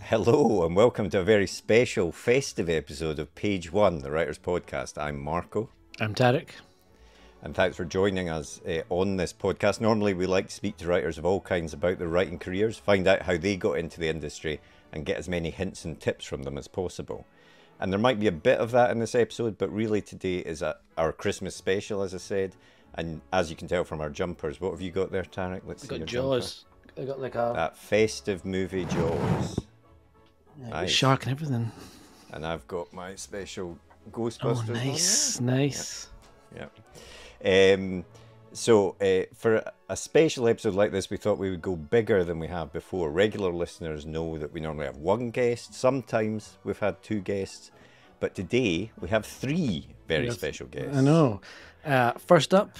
Hello and welcome to a very special festive episode of Page One, the Writers' Podcast. I'm Marco. I'm Tarek. And thanks for joining us on this podcast. Normally we like to speak to writers of all kinds about their writing careers, find out how they got into the industry and get as many hints and tips from them as possible. And there might be a bit of that in this episode, but really today is our Christmas special, as I said. And as you can tell from our jumpers, what have you got there, Tarek? Let's see your Jaws. I got like that festive movie Jaws. Yeah, nice. Shark and everything. And I've got my special Ghostbusters. Oh, nice, nice. Yeah. So for a special episode like this, we thought we would go bigger than we have before. Regular listeners know that we normally have one guest. Sometimes we've had two guests. But today we have three very special guests. I know. First up,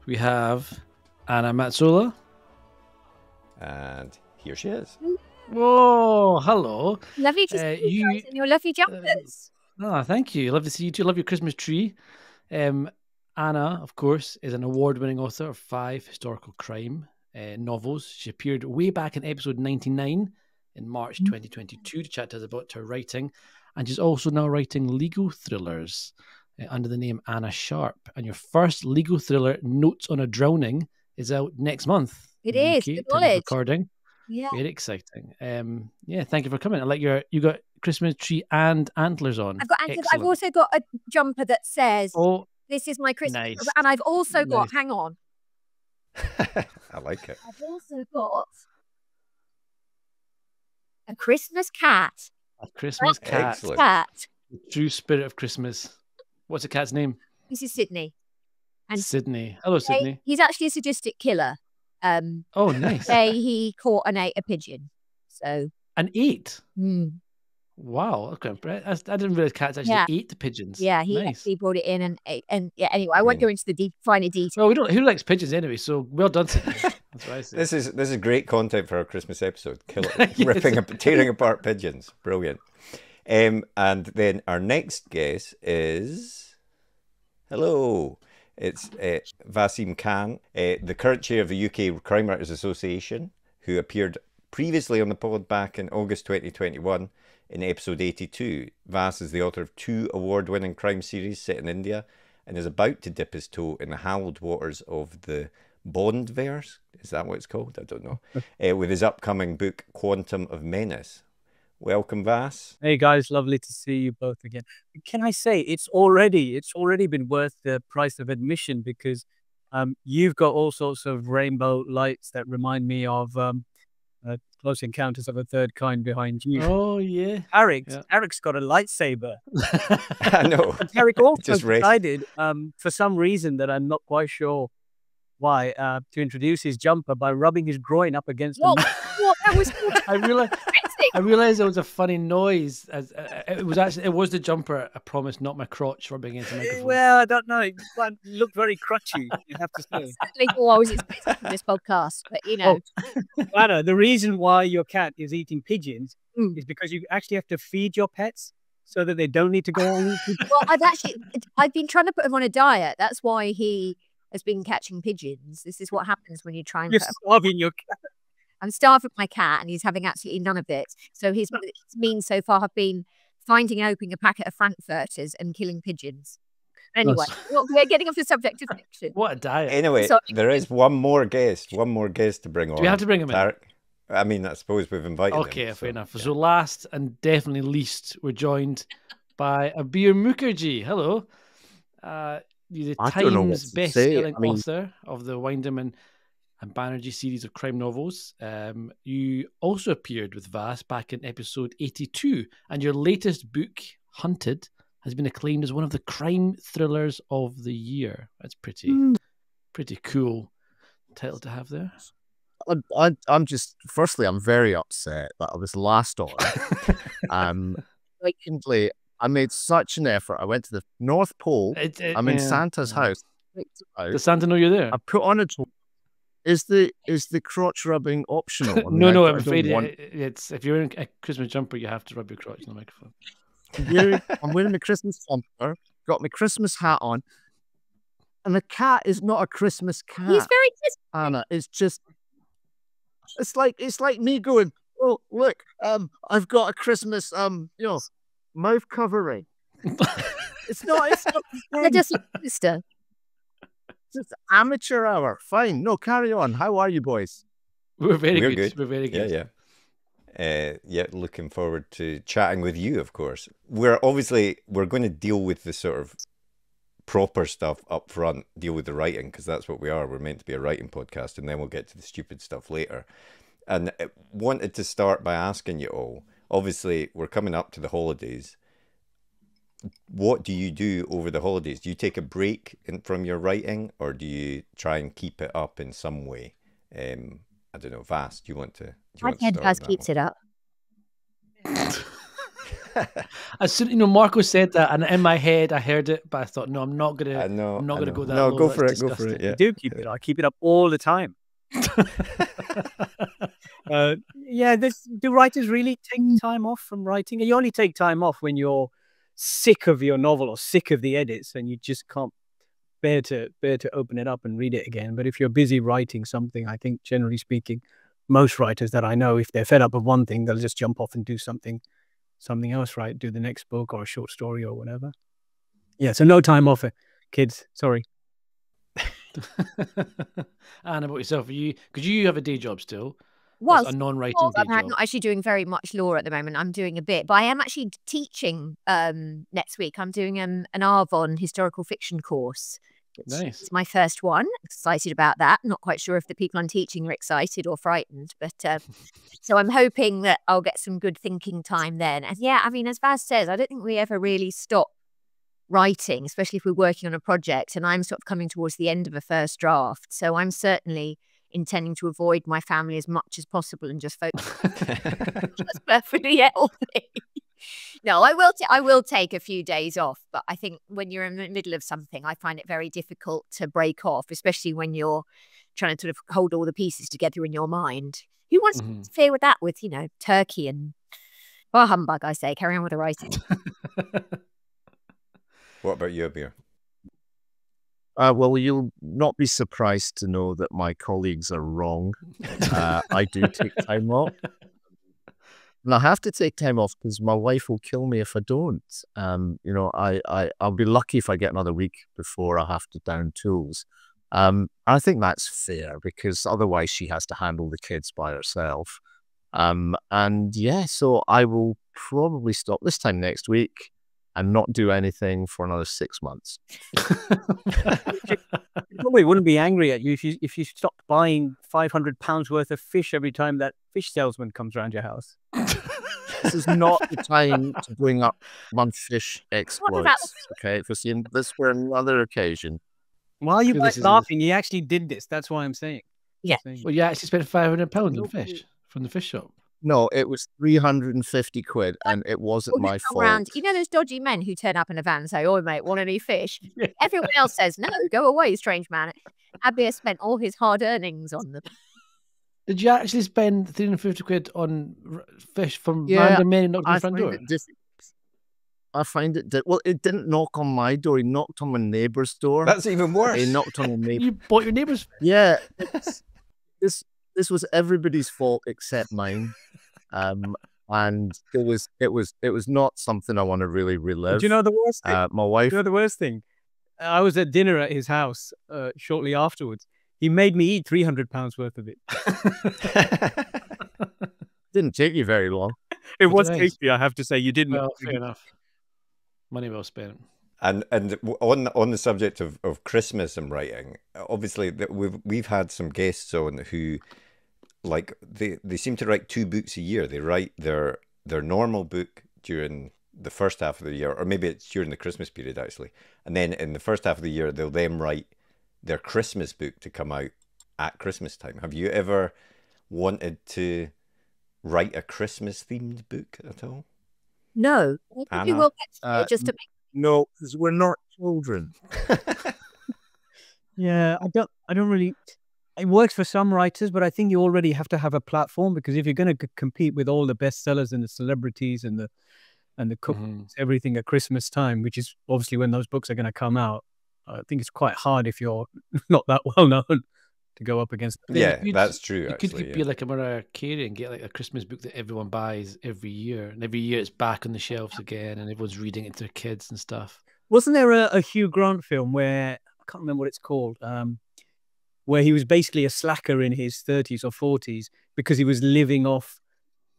we have Anna Mazzola. And here she is. Whoa, hello. Lovely to see you guys in your lovely jumpers. Thank you. Love to see you too. Love your Christmas tree. Anna, of course, is an award-winning author of 5 historical crime novels. She appeared way back in episode 99 in March 2022 to chat to us about her writing. And she's also now writing legal thrillers under the name Anna Sharpe. And your first legal thriller, Notes on a Drowning, is out next month. It is. Good knowledge. Recording. Yeah. Very exciting. Thank you for coming. I like you got Christmas tree and antlers on. I've got antlers. I've also got a jumper that says, "This is my Christmas." Nice. And I've also got, hang on. I like it. I've also got a Christmas cat. A Christmas cat. Excellent. The true spirit of Christmas. What's the cat's name? This is Sydney. And Sydney. Hello, Sydney. He's actually a sadistic killer. Oh, nice. He caught and ate a pigeon. So an 8? Mm. Wow. Okay. I didn't realize cats actually ate the pigeons. Yeah, he actually brought it in and ate. And yeah, anyway, I won't go into the finer detail. Well, who likes pigeons anyway? So well done, Sydney. That's what I say. This is great content for our Christmas episode. Tearing apart pigeons. Brilliant. And then our next guest is hello. It's Vaseem Khan, the current chair of the UK Crime Writers Association, who appeared previously on the pod back in August 2021 in episode 82. Vas is the author of 2 award-winning crime series set in India and is about to dip his toe in the hallowed waters of the Bondverse. Is that what it's called? I don't know. With his upcoming book, Quantum of Menace. Welcome, Vas. Hey guys, lovely to see you both again. Can I say it's already been worth the price of admission because you've got all sorts of rainbow lights that remind me of Close Encounters of a Third Kind behind you. Oh yeah, Eric's got a lightsaber. I know. And Eric also decided, for some reason that I'm not quite sure why, to introduce his jumper by rubbing his groin up against the. What? That was. I realized it was a funny noise. It was the jumper. I promise, not my crotch rubbing into the microphone. Well, I don't know. It looked very crutchy, you have to say. Exactly what I was expecting from this podcast, but you know. Anna, the reason why your cat is eating pigeons is because you actually have to feed your pets so that they don't need to go on. Well, I've been trying to put him on a diet. That's why he has been catching pigeons. This is what happens when you try and. You're starving your cat. I'm starving my cat and he's having absolutely none of it. So his means so far have been finding and opening a packet of Frankfurters and killing pigeons. Anyway, we're getting off the subject of fiction. What a diet. Anyway, there is one more guest to bring on. Do we have to bring him in? I mean, I suppose we've invited him. Okay, fair enough. So last and definitely least, we're joined by Abir Mukherjee. Hello. You're the Times best-selling author of the Wyndham and Banerjee series of crime novels. You also appeared with Vas back in episode 82, and your latest book, Hunted, has been acclaimed as one of the crime thrillers of the year. That's pretty cool title to have there. I'm just, firstly, I'm very upset that I was last on. Secondly, I made such an effort. I went to the North Pole. I'm in Santa's house. Does Santa know you're there? I put on a Is the crotch rubbing optional? No, I'm afraid it's if you're in a Christmas jumper, you have to rub your crotch in the microphone. I'm wearing my Christmas jumper, got my Christmas hat on, and the cat is not a Christmas cat. He's very Christmas. Anna, it's just It's like me going, oh look, I've got a Christmas mouth covering. It's not. They're just sister. It's amateur hour. Fine. No, carry on. How are you boys? We're very good. We're very good. Yeah. Looking forward to chatting with you, of course. We're going to deal with the sort of proper stuff up front, deal with the writing, because that's what we are. We're meant to be a writing podcast, and then we'll get to the stupid stuff later. And I wanted to start by asking you all, obviously, we're coming up to the holidays. What do you do over the holidays? Do you take a break from your writing, or do you try and keep it up in some way? I don't know, Vas, do you want to Vas keeps it up. As soon, Marco said that, and in my head I heard it, but I thought, no, I'm not gonna go that low. Go for it. Go for it. Yeah. I do keep it. I keep it up all the time. Do writers really take time off from writing? You only take time off when you're sick of your novel or sick of the edits, and you just can't bear to open it up and read it again. But if you're busy writing something, I think generally speaking, most writers that I know, if they're fed up of one thing, they'll just jump off and do something else, right? Do the next book or a short story or whatever. Yeah, so no time off, kids. Sorry. Anna, about yourself? Because you have a day job still. Well, a non-writing day job. I'm not actually doing very much law at the moment. I'm doing a bit, but I am actually teaching next week. I'm doing an Arvon historical fiction course. Nice. It's my first one. Excited about that. Not quite sure if the people I'm teaching are excited or frightened, but so I'm hoping that I'll get some good thinking time then. And yeah, I mean, as Vas says, I don't think we ever really stop writing, especially if we're working on a project, and I'm sort of coming towards the end of a first draft. So I'm certainly intending to avoid my family as much as possible and just focus. That's perfectly healthy. No, I will take a few days off, but I think when you're in the middle of something, I find it very difficult to break off, especially when you're trying to sort of hold all the pieces together in your mind. Who wants to interfere with that with, turkey and humbug, I say. Carry on with the writing. What about you, Abir? Well, you'll not be surprised to know that my colleagues are wrong. I do take time off. And I have to take time off because my wife will kill me if I don't. I'll be lucky if I get another week before I have to down tools. I think that's fair because otherwise she has to handle the kids by herself. So I will probably stop this time next week and not do anything for another 6 months. Probably wouldn't be angry at you if you stopped buying £500 worth of fish every time that fish salesman comes around your house. This is not the time to bring up my fish exploits. Okay, for seeing this for another occasion. While you guys laughing, you actually did this. That's why I'm saying. Yeah. Well, you actually spent £500 on fish from the fish shop. No, it was 350 quid, and it wasn't my fault. You know those dodgy men who turn up in a van and say, "Oh, mate, want any fish?" Everyone else says, "No, go away, strange man." Abir spent all his hard earnings on them. Did you actually spend 350 quid on fish from random men knocking on the front door? I find it well. It didn't knock on my door. He knocked on my neighbour's door. That's even worse. He knocked on a neighbour. You bought your neighbour's. Yeah, this was everybody's fault except mine. And it was not something I want to really relive. Do you know the worst thing? My wife. Do you know the worst thing? I was at dinner at his house shortly afterwards. He made me eat £300 worth of it. Didn't take you very long. It was tasty, I have to say. You didn't. Well, fair enough. Money well spent. And on the subject of Christmas and writing, obviously we've had some guests on who, like, they seem to write 2 books a year. They write their normal book during the first half of the year, or maybe it's during the Christmas period actually, and then in the first half of the year they'll then write their Christmas book to come out at Christmas time. Have you ever wanted to write a Christmas themed book at all? No. You will get just to make... No, because we're not children. Yeah, I don't really. It works for some writers, but I think you already have to have a platform, because if you're going to compete with all the bestsellers and the celebrities and the cooks, everything at Christmas time, which is obviously when those books are going to come out, I think it's quite hard if you're not that well known to go up against. Yeah, that's true. You could be like a Mariah Carey and get like a Christmas book that everyone buys every year, and every year it's back on the shelves again, and everyone's reading it to their kids and stuff. Wasn't there a Hugh Grant film where I can't remember what it's called, where he was basically a slacker in his 30s or 40s because he was living off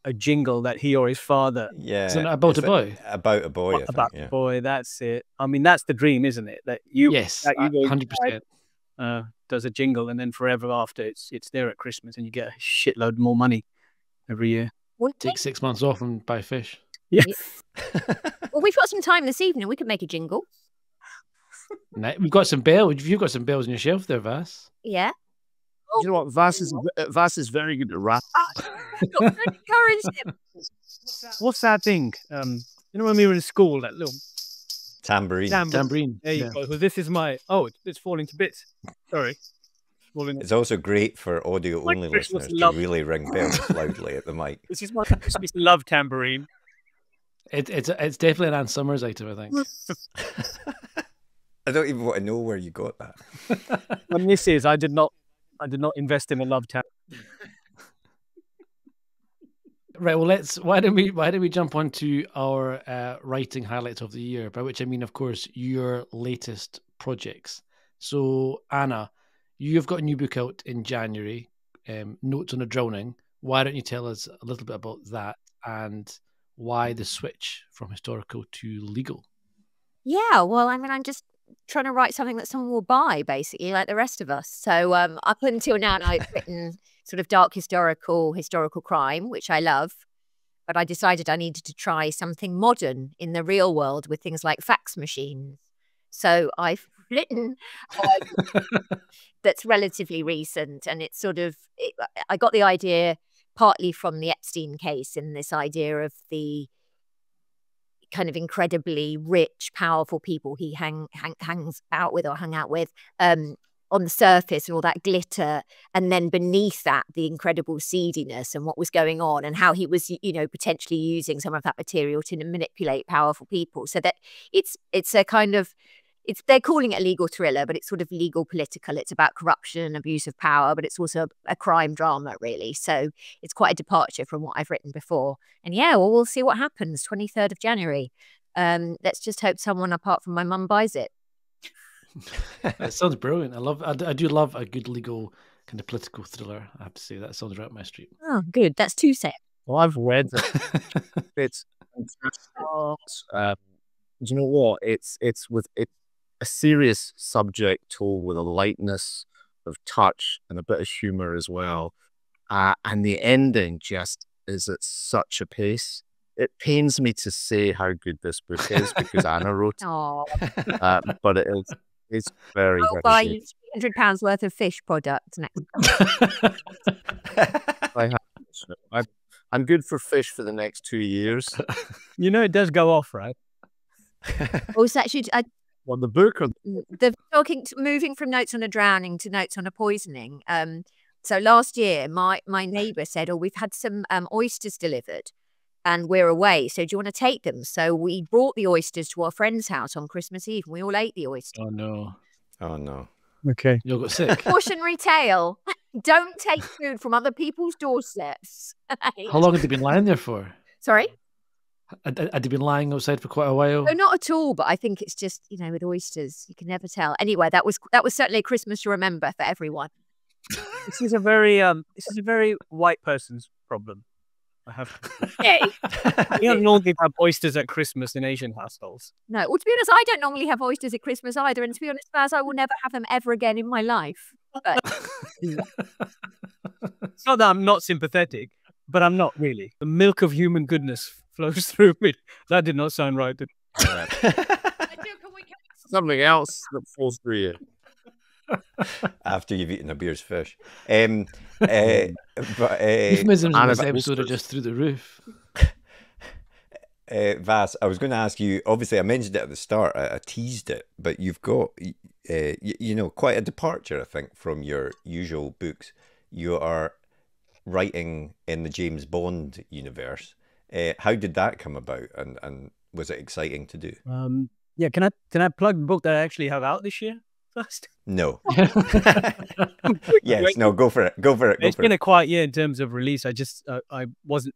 a jingle that he or his father. Yeah, isn't it About a Boy? About a Boy. About a Boy. That's it. I mean, that's the dream, isn't it? That you, yes, 100%. Does a jingle, and then forever after it's there at Christmas, and you get a shitload more money every year. Take 6 months off and buy fish. Yeah. Well, we've got some time this evening. We could make a jingle. We've got some bells. You've got some bells on your shelf there, Vas. Yeah. You know what? Vas is very good at rap. Encourage him. What's that thing? You know when we were in school, that little tambourine. There you go. Well, this is my. Oh, it's falling to bits. Sorry. It's also great for audio-only listeners to really ring bells loudly at the mic. This is my Christmas love tambourine. It's definitely an Ann Summers item, I think. I don't even want to know where you got that. When this is, I did not invest in a love tambourine. Right. Well, why don't we jump on to our writing highlights of the year? By which I mean, of course, your latest projects. So, Anna, you've got a new book out in January, Notes on a Drowning. Why don't you tell us a little bit about that and why the switch from historical to legal? Yeah. Well, I mean, I'm just trying to write something that someone will buy, basically, like the rest of us. So up until now, I've written sort of dark historical crime, which I love. But I decided I needed to try something modern in the real world with things like fax machines. So I've written that's relatively recent. And it's sort of, I got the idea partly from the Epstein case and this idea of the kind of incredibly rich, powerful people he hangs out with or hung out with on the surface and all that glitter. And then beneath that, the incredible seediness and what was going on and how he was, potentially using some of that material to manipulate powerful people. So that it's a kind of, they're calling it a legal thriller, but it's sort of legal political. It's about corruption and abuse of power, but it's also a crime drama, really. So it's quite a departure from what I've written before. And yeah, well, we'll see what happens. 23rd of January. Let's just hope someone apart from my mum buys it. That sounds brilliant. I do love a good legal kind of political thriller. I have to say that sounds right up my street. Oh, good. That's two sets. Well, I've read it. It's fantastic. Do you know what? It's a serious subject told with a lightness of touch and a bit of humor as well. And the ending just is at such a pace. It pains me to say how good this book is because Anna wrote it. But it's very, I'll buy you £300 worth of fish products next time. I'm good for fish for the next 2 years. It does go off, right? Oh, so actually, the book or moving from Notes on a Drowning to Notes on a Poisoning. So last year, my neighbour said, "Oh, we've had some oysters delivered, and we're away. So do you want to take them?" So we brought the oysters to our friend's house on Christmas Eve, and we all ate the oysters. Oh no. Okay, you all got sick. Cautionary tale: don't take food from other people's doorsteps. How long had they been lying there for? Sorry. Had they been lying outside for quite a while? No, not at all. But I think it's just, with oysters, you can never tell. Anyway, that was certainly a Christmas to remember for everyone. This is a very white person's problem. I have to. You don't normally have oysters at Christmas in Asian households. No. Well, to be honest, I don't normally have oysters at Christmas either. And to be honest, Baz, I will never have them ever again in my life. But... It's not that I'm not sympathetic, but I'm not really. The milk of human goodness flows through me. That did not sound right. Something else that falls through you. After you've eaten Abir's fish. Euphemisms in this episode are just through the roof. Vas, I was going to ask you, obviously I mentioned it at the start, I teased it, but you've got, quite a departure, I think, from your usual books. You are writing in the James Bond universe. How did that come about, and was it exciting to do? Yeah, can I plug the book that I actually have out this year? first? No. Yes, no, go for it. It's been a quiet year in terms of release. I was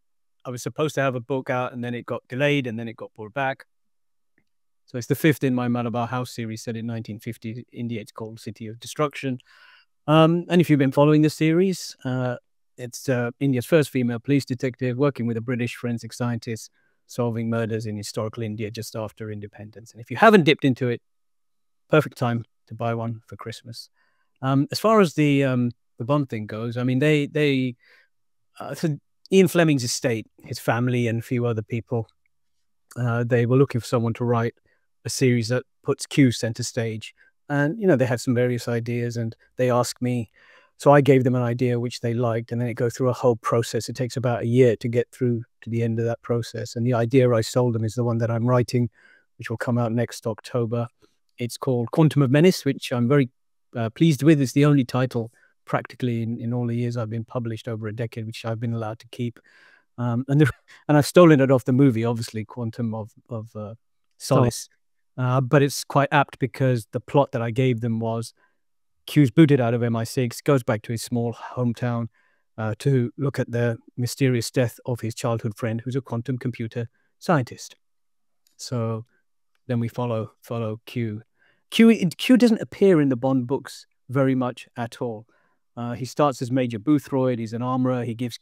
supposed to have a book out, and then it got delayed, and then it got pulled back. So it's the 5th in my Malabar House series set in 1950 India. It's called City of Destruction. And if you've been following the series, it's India's first female police detective working with a British forensic scientist solving murders in historical India just after independence. And if you haven't dipped into it, perfect time to buy one for Christmas. As far as the Bond thing goes, I mean, so Ian Fleming's estate, his family, and a few other people, they were looking for someone to write a series that puts Q center stage. And, they had some various ideas, and they asked me. So I gave them an idea which they liked, and then it goes through a whole process. It takes about a year to get through to the end of that process. And the idea I sold them is the one that I'm writing, which will come out next October. It's called Quantum of Menace, which I'm very pleased with. It's the only title practically in all the years I've been published, over a decade, which I've been allowed to keep. And I've stolen it off the movie, obviously, Quantum of Solace. But it's quite apt because the plot that I gave them was Q's booted out of MI6, goes back to his small hometown to look at the mysterious death of his childhood friend, who's a quantum computer scientist. So then we follow Q. Q doesn't appear in the Bond books very much at all. He starts as Major Boothroyd. He's an armorer. He gives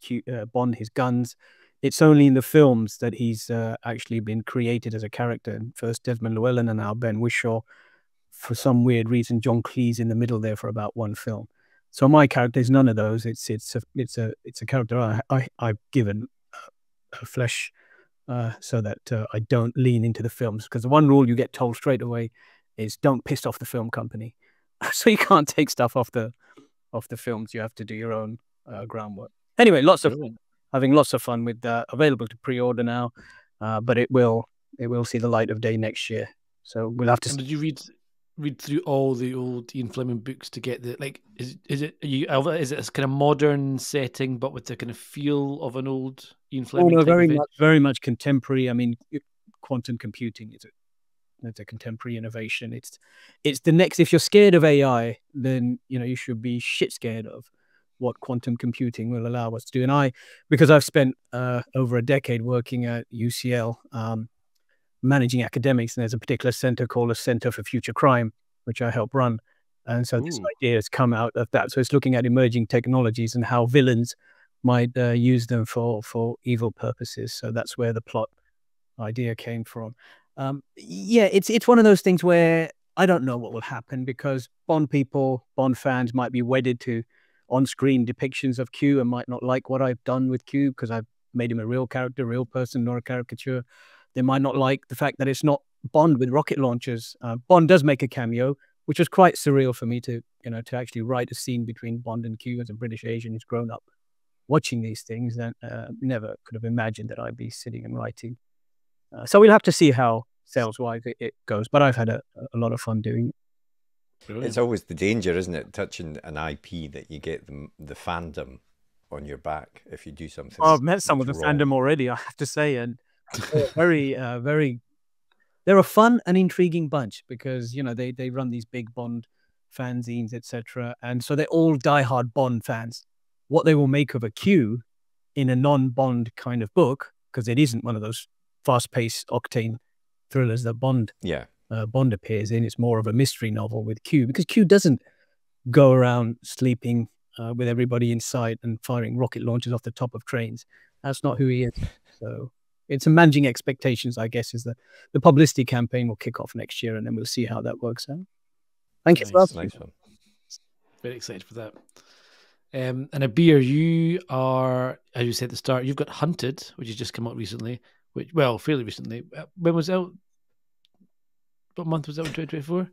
Bond his guns. It's only in the films that he's actually been created as a character. First Desmond Llewellyn, and now Ben Whishaw. For some weird reason, John Cleese in the middle there for about one film. So my character is none of those. It's a character I've given a flesh so that I don't lean into the films. Because the one rule you get told straight away is don't piss off the film company. So you can't take stuff off the films. You have to do your own groundwork. Anyway, having lots of fun with that. Available to pre-order now, but it will see the light of day next year. So we'll have to. And did you read through all the old Ian Fleming books to get the is it a kind of modern setting but with the kind of feel of an old Ian Fleming? Oh no, very much contemporary. I mean, quantum computing it's a contemporary innovation. It's the next. If you're scared of AI, then you should be shit scared of what quantum computing will allow us to do. And because I've spent over a decade working at UCL. Managing academics, and there's a particular center called a Center for Future Crime, which I help run. And so this idea has come out of that. So it's looking at emerging technologies and how villains might use them for evil purposes. So that's where the plot idea came from. It's one of those things where I don't know what will happen, because Bond fans might be wedded to on-screen depictions of Q and might not like what I've done with Q because I've made him a real character, real person, not a caricature. They might not like the fact that it's not Bond with rocket launchers. Bond does make a cameo, which was quite surreal for me to actually write a scene between Bond and Q as a British Asian who's grown up watching these things. And never could have imagined that I'd be sitting and writing. So we'll have to see how sales-wise it goes. But I've had a lot of fun doing it. Brilliant. It's always the danger, isn't it, touching an IP that you get the fandom on your back if you do something. Oh, I've met some of the fandom already, I have to say, and very they're a fun and intriguing bunch because they run these big Bond fanzines, etc. And so they're all diehard Bond fans. What they will make of a Q in a non-Bond kind of book, because it isn't one of those fast-paced octane thrillers that Bond appears in. It's more of a mystery novel with Q, because Q doesn't go around sleeping with everybody in sight and firing rocket launchers off the top of trains. That's not who he is. So it's managing expectations, I guess, is the publicity campaign will kick off next year, and then we'll see how that works out. Thank you. Nice one. Very excited for that. And Abir, you are, as you said at the start, you've got Hunted, which has just come out recently, fairly recently. When was it out? What month was that in 2024?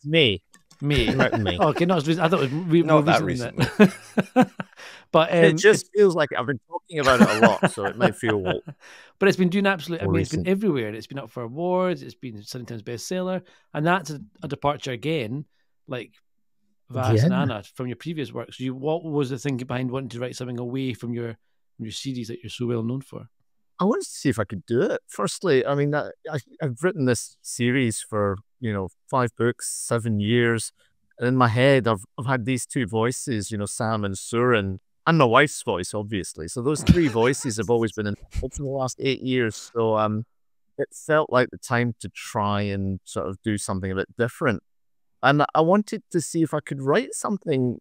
Me. Oh, okay, not as recent. I thought it was not that recently. But it just feels like I've been talking about it a lot, so it might feel. But it's been doing absolutely. I mean, it's been everywhere. It's been up for awards. It's been Sunday Times bestseller, and that's a departure again, like Vas and Anna from your previous works. What was the thinking behind wanting to write something away from your series that you're so well known for? I wanted to see if I could do it. Firstly, I mean, I've written this series for, 5 books, 7 years. And in my head, I've had these 2 voices, Sam and Surin, and my wife's voice, obviously. So those 3 voices have always been involved for the last 8 years. So it felt like the time to try and sort of do something a bit different. And I wanted to see if I could write something,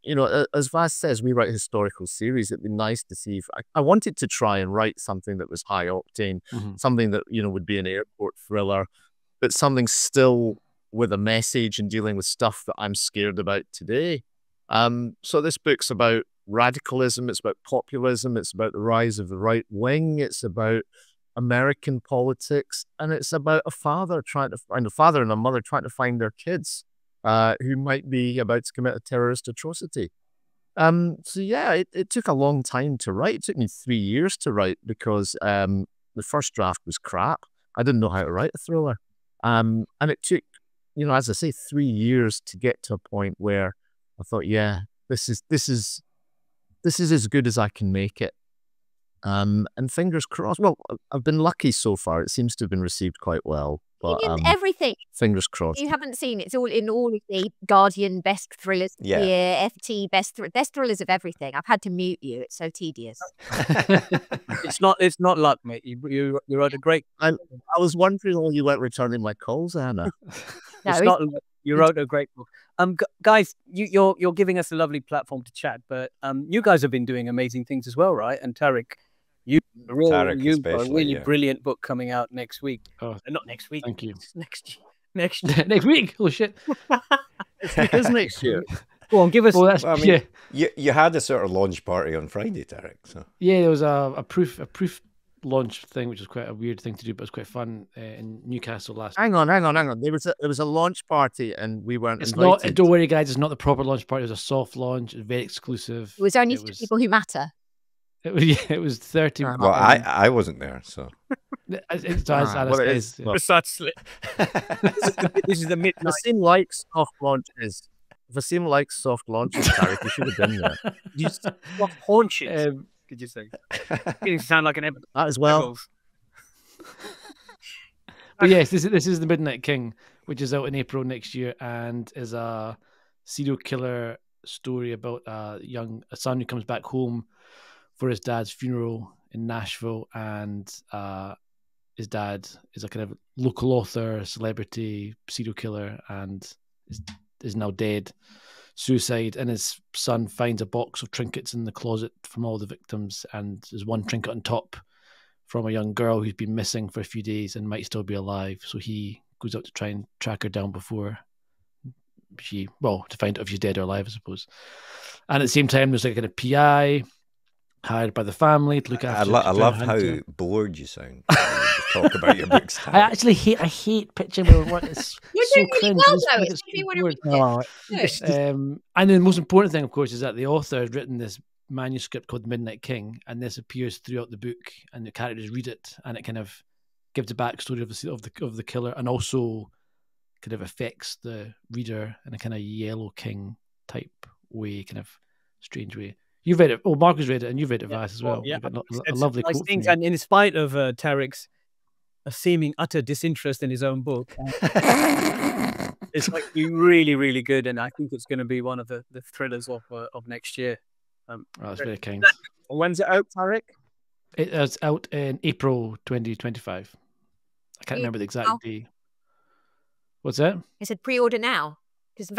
as Vas says, we write historical series. It'd be nice to see if I wanted to try and write something that was high octane, something that, would be an airport thriller, but something still with a message and dealing with stuff that I'm scared about today. So this book's about radicalism. It's about populism. It's about the rise of the right wing. It's about American politics. And it's about a father and a mother trying to find their kids. Who might be about to commit a terrorist atrocity. So yeah, it took a long time to write. It took me 3 years to write because the first draft was crap. I didn't know how to write a thriller. And it took, as I say, 3 years to get to a point where I thought, yeah, this is as good as I can make it. And fingers crossed. Well, I've been lucky so far. It seems to have been received quite well. But, everything. Fingers crossed. You haven't seen it's all in all of the Guardian best thrillers year, FT best thrillers of everything. I've had to mute you. It's so tedious. It's not luck, mate. You wrote a great. I was wondering why you weren't returning my calls, Anna. It's not. You wrote a great book. Guys, you're giving us a lovely platform to chat, but you guys have been doing amazing things as well, right? And Tarek, you've a really brilliant book coming out next week. Oh, not next week. Thank you. Next next week. Oh shit! It is next year. Go on, give us. Well, I mean, you had a sort of launch party on Friday, Tarek. So yeah, there was a proof launch thing, which was quite a weird thing to do, but it was quite fun in Newcastle last. Hang on. There was a launch party, and we weren't invited. Not. Don't worry, guys. It's not the proper launch party. It was a soft launch. It was very exclusive. It was only for people who matter. It was 30. Well, I wasn't there, so. Precisely. This is the midnight. Vaseem likes soft launches. Vaseem likes soft launches, Tarek. You should have been there. You soft haunches, could you say? You sound like an episode. That as well. But yes, this is The Midnight King, which is out in April next year and is a serial killer story about a son who comes back home for his dad's funeral in Nashville, and his dad is a kind of local author, celebrity, serial killer, and is now dead, suicide, and his son finds a box of trinkets in the closet from all the victims, and there's one trinket on top from a young girl who's been missing for a few days and might still be alive, so he goes out to try and track her down before to find out if she's dead or alive, I suppose. And at the same time, there's like a kind of PI hired by the family to look after. I love how bored you sound. You just talk about your books. I hate pitching my work. It's so cringe. And then the most important thing, of course, is that the author has written this manuscript called The Midnight King, and this appears throughout the book, and the characters read it, and it kind of gives a backstory of the killer, and also kind of affects the reader in a kind of Yellow King type way, kind of strange way. You've read it. Oh, Marcus read it, and you've read it, Vas, as well. Yeah, a lovely nice quote. Things, and in spite of Tarek's seeming utter disinterest in his own book, it's like really, really good, and I think it's going to be one of the thrillers of next year. That's very kind. When's it out, Tarek? It's out in April 2025. I can't remember the exact day. What's that? I said pre-order now.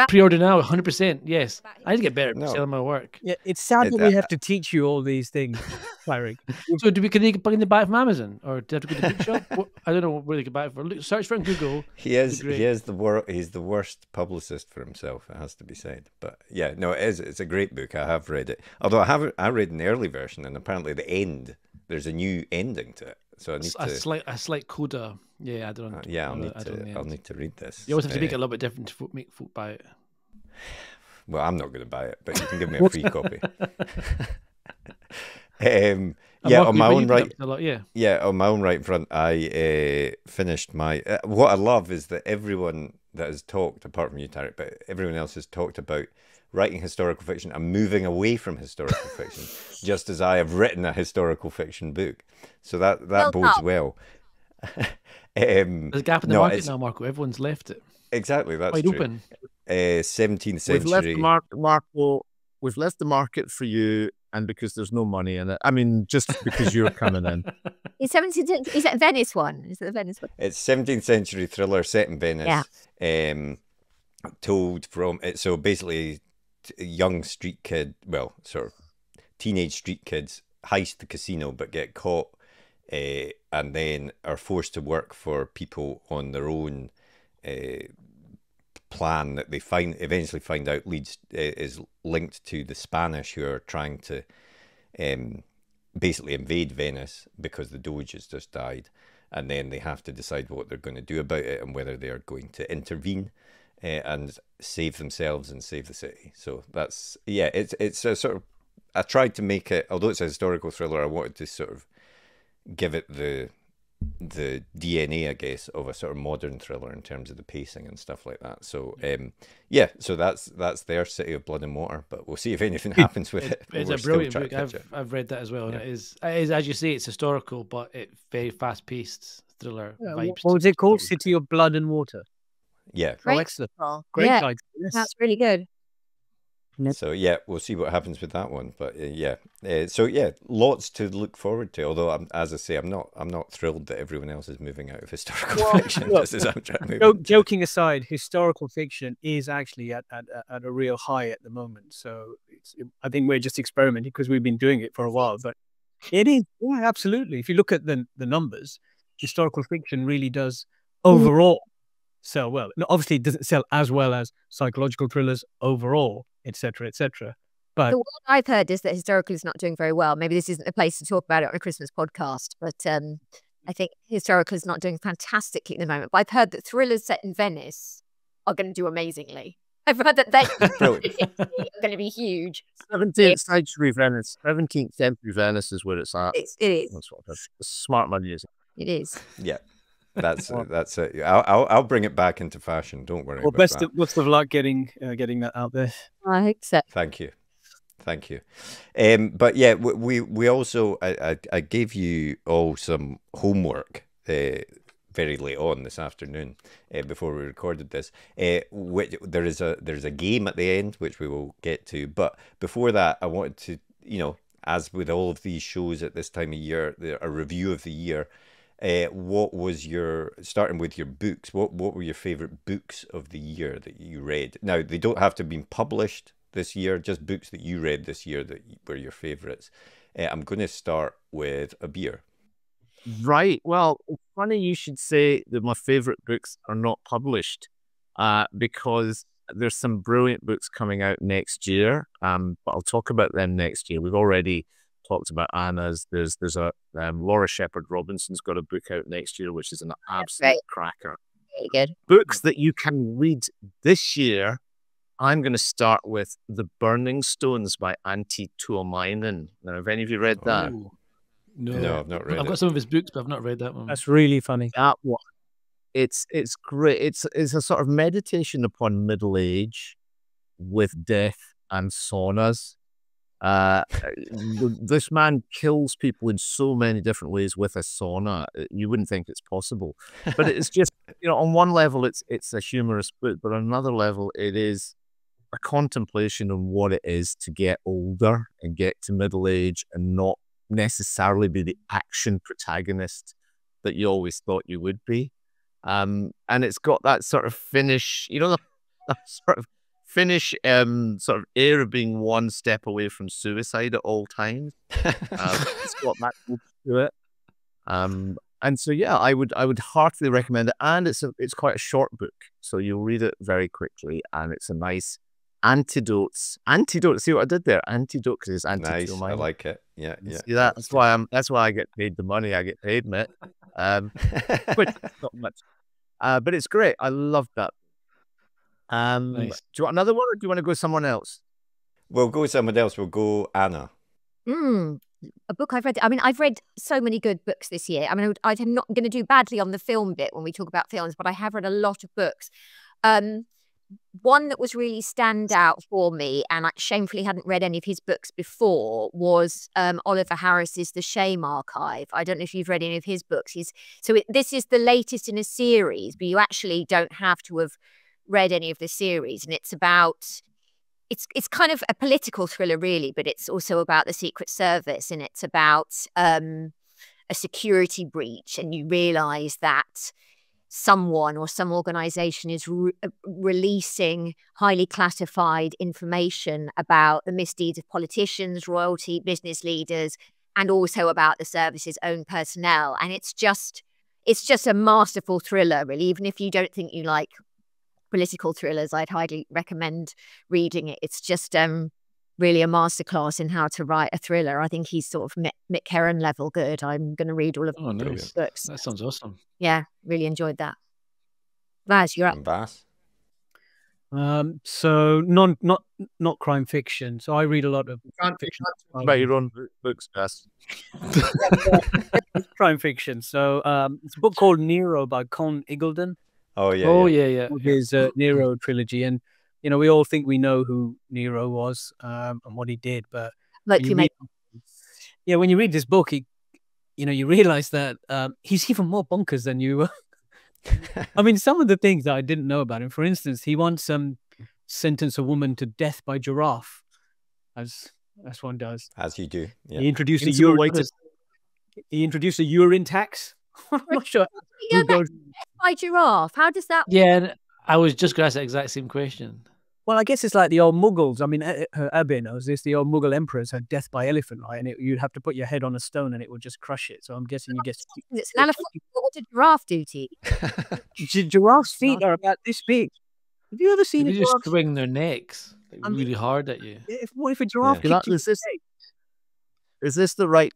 Pre-order now, 100%. Yes, I need to get better at selling my work. Yeah, it's sad that we have to teach you all these things, Tarek. So, can they buy it from Amazon, or do they have to go to the bookshop? I don't know where they can buy it for. Search for it on Google. He's the worst publicist for himself. It has to be said. But yeah, no, it is. It's a great book. I have read it. Although I read an early version, and apparently the end, there's a new ending to it. So I need a slight coda. Yeah, I don't. I'll need to read this. You always have to make it a little bit different to make folk buy it. Well, I'm not going to buy it, but you can give me a free copy. On my own right. On my own right front, I finished my. What I love is that everyone that has talked, apart from you, Tarek, but everyone else has talked about writing historical fiction and moving away from historical fiction, just as I have written a historical fiction book. So that bodes well. There's a gap in the market now, Marco. Everyone's left it. Exactly, that's wide true. Open. 17th century. We've left the Marco. We've left the market for you, and because there's no money in it. I mean, just because you're coming in. Is that a Venice one? Is it the Venice one? It's 17th century thriller set in Venice. Yeah. Told from it. So basically, young street kid, well, sort of teenage street kids heist the casino but get caught, and then are forced to work for people on their own plan that they eventually find out is linked to the Spanish, who are trying to basically invade Venice because the Doge has just died, and then they have to decide what they're going to do about it and whether they are going to intervene and save themselves and save the city. So that's, yeah, it's a sort of, I tried to make it, although it's a historical thriller, I wanted to sort of give it the DNA, I guess, of a sort of modern thriller in terms of the pacing and stuff like that. So yeah, so that's their City of Blood and Water, but we'll see if anything happens with it. It's a brilliant book. I've read that as well, and it is, as you say, it's historical, but it's very fast paced thriller vibes. What was it called? City of Blood and Water. Yeah. Oh, excellent. Great idea. Yes. That's really good. So yeah, we'll see what happens with that one. But so yeah, lots to look forward to. Although, as I say, I'm not thrilled that everyone else is moving out of historical fiction. Look, just as I'm trying to move. Joking aside, historical fiction is actually at a real high at the moment. So I think we're just experimenting because we've been doing it for a while. But it is, yeah, absolutely. If you look at the numbers, historical fiction really does overall sell well. Now, obviously, it doesn't sell as well as psychological thrillers overall, etc., etc. But what I've heard is that historical is not doing very well. Maybe this isn't the place to talk about it on a Christmas podcast, but I think historical is not doing fantastically at the moment. But I've heard that thrillers set in Venice are going to do amazingly. I've heard that they are going to be huge. 17th century Venice. 17th century Venice is where it's at. It is. That's what it's smart money, is it? It is. Yeah. That's it. I'll bring it back into fashion. Don't worry. Well, about that. Best of luck getting that out there. I hope so. Thank you. But yeah, we also I gave you all some homework very late on this afternoon before we recorded this. There's a game at the end which we will get to. But before that, I wanted to, as with all of these shows at this time of year, a review of the year. What was starting with your books, what were your favorite books of the year that you read? Now, they don't have to have been published this year, just books that you read this year that were your favorites. I'm going to start with Abir. Right. Well, funny you should say that my favorite books are not published because there's some brilliant books coming out next year, but I'll talk about them next year. We've already talked about Anna's. There's a Laura Shepherd Robinson's got a book out next year, which is an absolute cracker. Very good. Books that you can read this year. I'm going to start with The Burning Stones by Antti Tuomainen. Now, have any of you read that? Oh, no, I've not read it. I've got some of his books, but I've not read that one. That's really funny. That one. It's great. It's a sort of meditation upon middle age with death and saunas. This man kills people in so many different ways with a sauna. You wouldn't think it's possible, but it's just, on one level it's a humorous book, but on another level it is a contemplation on what it is to get older and get to middle age and not necessarily be the action protagonist that you always thought you would be. And it's got that sort of Finnish, that sort of Finnish sort of air of being one step away from suicide at all times. It's got that to it. And so yeah, I would heartily recommend it. And it's quite a short book, so you'll read it very quickly, and it's a nice antidote. See what I did there? Antidote, because it's antidote. Nice, I like it. Yeah. See that? That's why I get paid the money I get paid, mate. But not much. But it's great. I love that. Nice. Do you want another one, or do you want to go someone else? We'll go someone else. We'll go Anna. A book I've read. I mean, I've read so many good books this year. I mean, I'm not going to do badly on the film bit when we talk about films, but I have read a lot of books. one that was really stand out for me, and I shamefully hadn't read any of his books before, was Oliver Harris's The Shame Archive. I don't know if you've read any of his books. This is the latest in a series, but you actually don't have to have read any of the series. And it's about, it's kind of a political thriller, really, but it's also about the Secret Service, and it's about a security breach, and you realise that someone or some organization is releasing highly classified information about the misdeeds of politicians, royalty, business leaders, and also about the service's own personnel. And it's just a masterful thriller, really. Even if you don't think you like political thrillers, I'd highly recommend reading it. It's just really a masterclass in how to write a thriller. I think he's sort of Mick Herron level good. I'm going to read all of his books. That sounds awesome. Yeah, really enjoyed that. Vaz, you're up. Vaz? So not crime fiction. So I read a lot of crime fiction. About your own books, Vaz. Crime fiction. So it's a book called Nero by Con Iggulden. Oh yeah. Oh yeah. His Nero trilogy, and you know, we all think we know who Nero was and what he did, but when you read this book, you realize that he's even more bonkers than you were. I mean, some of the things that I didn't know about him. For instance, he once sentenced a woman to death by giraffe, as one does. As you do. Yeah. He introduced a urine tax. I'm not sure. Death by giraffe. How does that? Yeah, I was just going to ask the exact same question. Well, I guess it's like the old Mughals. I mean, Abir knows this. The old Mughal emperors had death by elephant, right? And you'd have to put your head on a stone and it would just crush it. So I'm guessing you get... It's an elephant. What did giraffe do to you? Giraffes' feet are about this big. Have you ever seen a giraffe? They just swing their necks really hard at you. What if a giraffe kicked you? Is this the right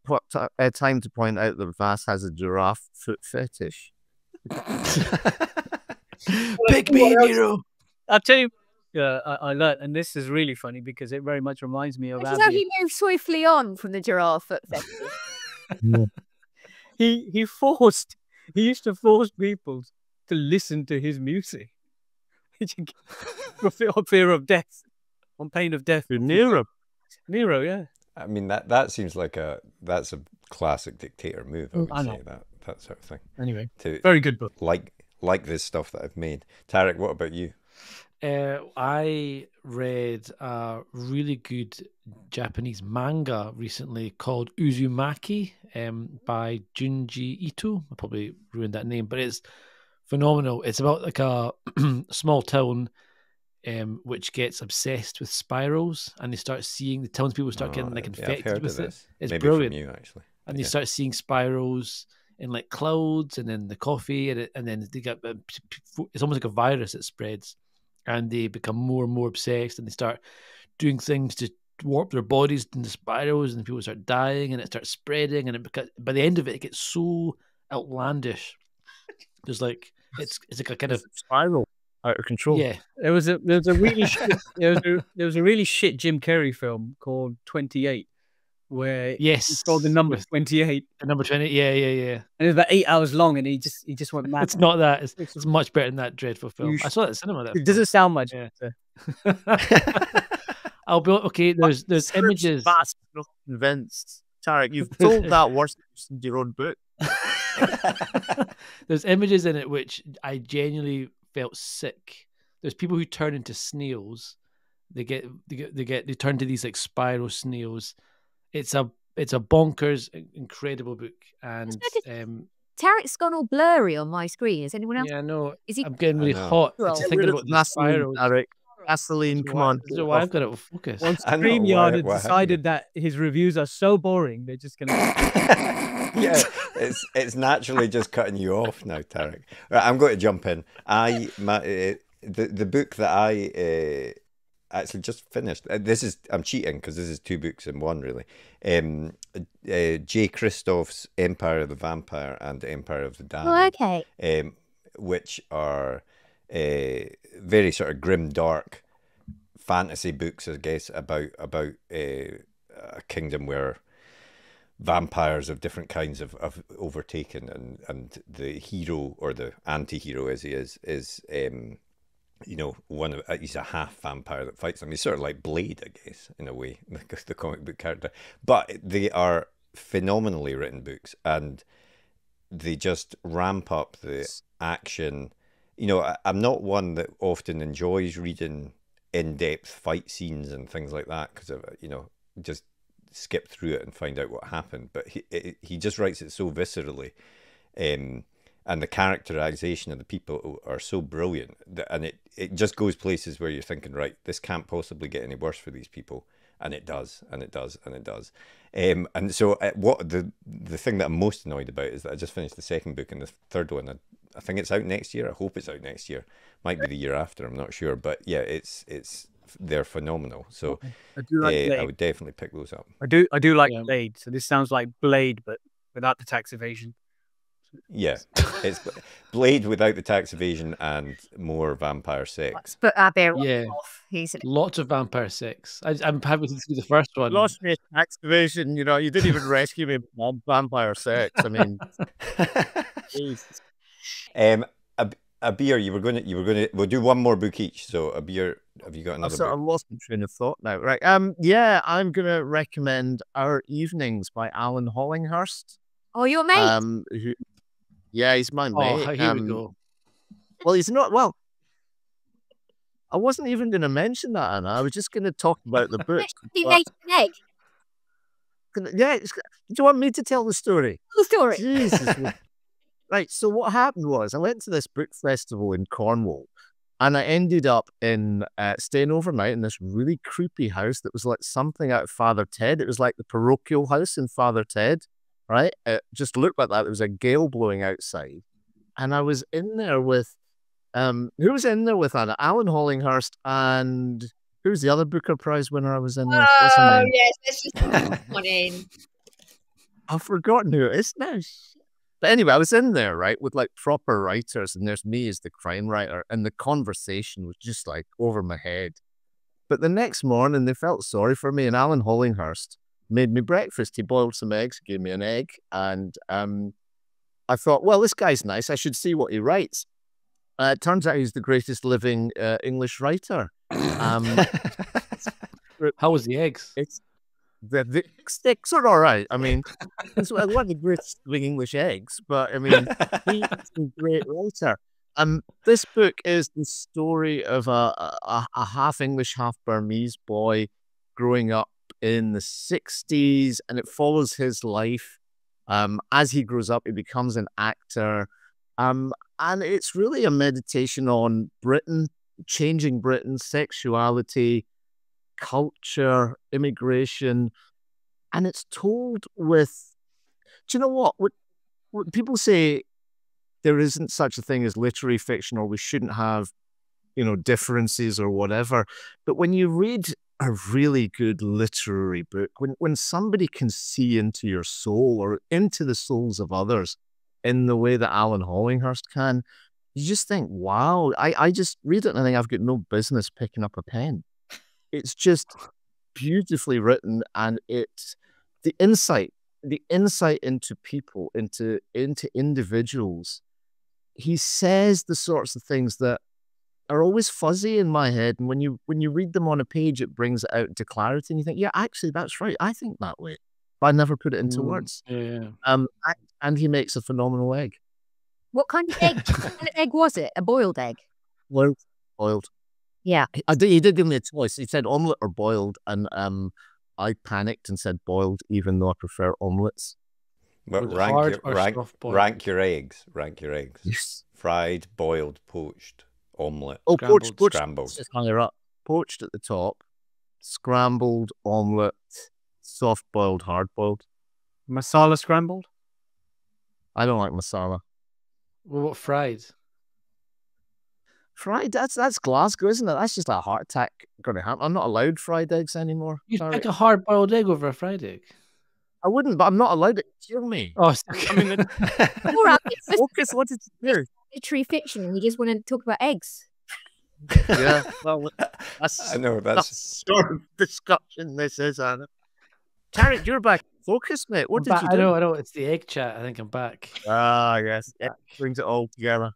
time to point out that Vaz has a giraffe foot fetish? Pick me, Nero. I'll tell you. Yeah, I learned, and this is really funny because it very much reminds me of Abir. How he moved swiftly on from the giraffe foot fetish. He used to force people to listen to his music for fear of death, on pain of death. Nero, yeah. I mean that seems like that's a classic dictator move. I would say that sort of thing. Anyway, very good book. Like this stuff that I've made. Tarek, what about you? I read a really good Japanese manga recently called Uzumaki by Junji Ito. I probably ruined that name, but it's phenomenal. It's about like a small town which gets obsessed with spirals, and the townspeople start getting like infected with it. It's maybe brilliant. From you, actually. And you start seeing spirals in like clouds and in the coffee, and then they get it's almost like a virus that spreads. And they become more and more obsessed, and they start doing things to warp their bodies into spirals, and people start dying, and it starts spreading, and by the end of it, it gets so outlandish. There's like it's like a kind of spiral out of control. Yeah, there was a really shit Jim Carrey film called 28. Where it's called The Number 28. The Number 20, yeah. And it was about 8 hours long, and he just went mad. It's not that. It's much better than that dreadful film. I saw that in cinema. It doesn't sound much. Yeah. I'll be okay. There's images. Vast, not convinced. Tarek, you've told that worse than your own book. There's images in it which I genuinely felt sick. There's people who turn into snails. They turn to these like spiral snails. It's a bonkers, incredible book, and Tarek's gone all blurry on my screen. Is anyone else? Yeah, no. I'm getting really hot. Thinking about the spirals. Tarek, Vaseline, come on. This is why I've got it focus. Once StreamYard had decided that his reviews are so boring, they're just gonna. Yeah, it's naturally just cutting you off now, Tarek. Right, I'm going to jump in. The book that I actually just finished. I'm cheating because this is 2 books in one, really. J. Christoph's Empire of the Vampire and Empire of the Damned. Oh, okay. Which are very sort of grim, dark fantasy books, I guess, about a kingdom where vampires of different kinds have overtaken, and the hero, or the anti-hero as he is you know, he's a half vampire that fights them. He's sort of like Blade, I guess, in a way, the comic book character. But they are phenomenally written books, and they just ramp up the action. You know, I'm not one that often enjoys reading in-depth fight scenes and things like that because of, you know, just skip through it and find out what happened. But he just writes it so viscerally, and the characterization of the people are so brilliant and it just goes places where you're thinking, right, this can't possibly get any worse for these people, and it does, and it does, and it does. And so what the thing that I'm most annoyed about is that I just finished the second book, and the third one, I think it's out next year. I hope it's out next year. Might be the year after. I'm not sure, but yeah, they're phenomenal. So I do like I would definitely pick those up. I do like Blade. So this sounds like Blade, but without the tax evasion. Yeah, it's Blade without the tax evasion and more vampire sex. But Abir, he's lots of vampire sex. I'm happy to see the first one. Lost me tax evasion. You know, you didn't even rescue me from vampire sex. I mean, Jesus. Abir, you were gonna. We'll do one more book each. So Abir, have you got another book? I lost my train of thought now. Right. Yeah, I'm gonna recommend Our Evenings by Alan Hollinghurst. Oh, your mate. Yeah, he's my mate. Oh, here we go. Well, he's not. Well, I wasn't even going to mention that, Anna. I was just going to talk about the book. He made an egg. Yeah. Do you want me to tell the story? The story. Jesus. Right. So what happened was I went to this book festival in Cornwall, and I ended up in staying overnight in this really creepy house that was like something out of Father Ted. It was like the parochial house in Father Ted. Right? It just looked like that. There was a gale blowing outside. And I was in there with, who was in there with Anna? Alan Hollinghurst, and who's the other Booker Prize winner I was in with? Oh, yes. Let's just put that one in. I've forgotten who it is now. But anyway, I was in there, right, with like proper writers, and there's me as the crime writer, and the conversation was just like over my head. But the next morning, they felt sorry for me, and Alan Hollinghurst made me breakfast. He boiled some eggs, gave me an egg, and I thought, well, this guy's nice. I should see what he writes. It turns out he's the greatest living English writer. How was the eggs? The sticks are all right. I mean, it's one of the greatest living English eggs, but I mean, he's a great writer. This book is the story of a half English, half Burmese boy growing up in the 60s, and it follows his life. As he grows up, he becomes an actor. And it's really a meditation on Britain, changing Britain, sexuality, culture, immigration. And it's told with, do you know what? What people say there isn't such a thing as literary fiction, or we shouldn't have, you know, differences or whatever. But when you read a really good literary book, when somebody can see into your soul or into the souls of others in the way that Alan Hollinghurst can, you just think, wow, I just read it and I think I've got no business picking up a pen. It's just beautifully written, and it's the insight into people, into individuals. He says the sorts of things that are always fuzzy in my head, and when you read them on a page, it brings it out into clarity, and you think, yeah, actually, that's right. I think that way, but I never put it into words. Yeah. And he makes a phenomenal egg. What kind of egg? What kind of egg was it? A boiled egg? Boiled. Yeah. He did give me a choice. He said omelette or boiled, and I panicked and said boiled, even though I prefer omelettes. But rank your eggs. Rank your eggs. Yes. Fried, boiled, poached, omelette. Oh, poached. Scrambled. Just hung her up. Poached at the top, scrambled, omelette, soft boiled, hard boiled. Masala scrambled? I don't like masala. Well, what fried? Fried? That's Glasgow, isn't it? That's just a heart attack going to happen. I'm not allowed fried eggs anymore. You'd pick a hard-boiled egg over a fried egg? I wouldn't, but I'm not allowed it. Kill me. Oh, okay. I mean, focus. What did you do? Literary fiction, and you just want to talk about eggs. Yeah, well, I know that's sort of discussion this is, Anna. Tarek, you're back. Focus, mate. What did you do? I know. It's the egg chat. I think I'm back. Ah, yes. It brings it all together.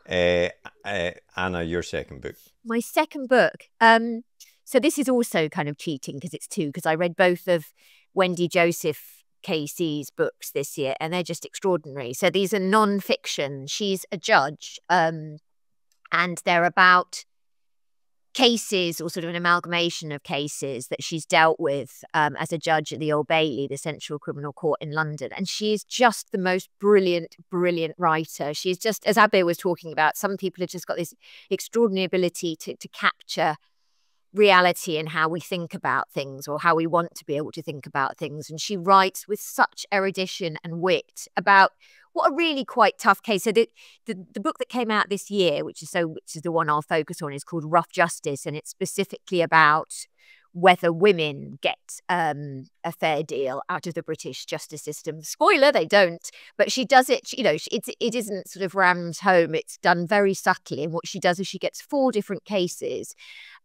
Anna, your second book. My second book. So this is also kind of cheating because it's two, because I read both of Wendy Joseph Casey's books this year, and they're just extraordinary. So these are non-fiction. She's a judge, and they're about cases, or sort of an amalgamation of cases that she's dealt with as a judge at the Old Bailey, the Central Criminal Court in London. And she is just the most brilliant writer. She's just, as Abir was talking about, some people have just got this extraordinary ability to capture reality and how we think about things, or how we want to be able to think about things. And she writes with such erudition and wit about what a really quite tough case. So the book that came out this year, which is the one I'll focus on, is called Rough Justice, and it's specifically about whether women get a fair deal out of the British justice system. Spoiler, they don't, but she does it. You know, it isn't sort of rammed home. It's done very subtly. And what she does is she gets 4 different cases,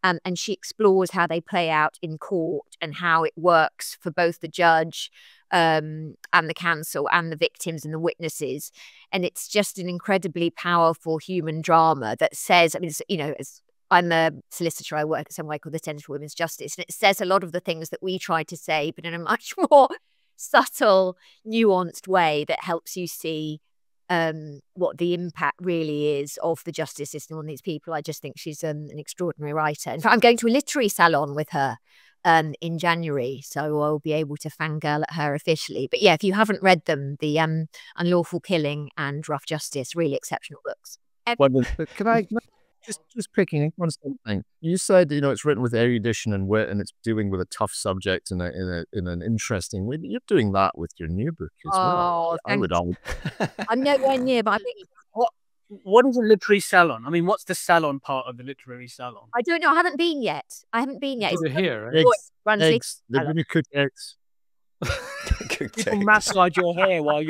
and she explores how they play out in court and how it works for both the judge and the counsel and the victims and the witnesses. And it's just an incredibly powerful human drama that says, I mean, you know, I'm a solicitor, I work at somewhere called the Centre for Women's Justice, and it says a lot of the things that we try to say, but in a much more subtle, nuanced way that helps you see what the impact really is of the justice system on these people. I just think she's an extraordinary writer. In fact, I'm going to a literary salon with her in January, so I'll be able to fangirl at her officially. But yeah, if you haven't read them, the Unlawful Killing and Rough Justice, really exceptional books. Can I just picking on something? You said, you know, it's written with erudition and wit, and it's dealing with a tough subject in an interesting way. You're doing that with your new book as well. I would. I'm nowhere near, but I think. What is a literary salon? I mean, what's the salon part of the literary salon? I don't know. I haven't been yet. It's here, right? Eggs. They're going to cook eggs. People massage your hair while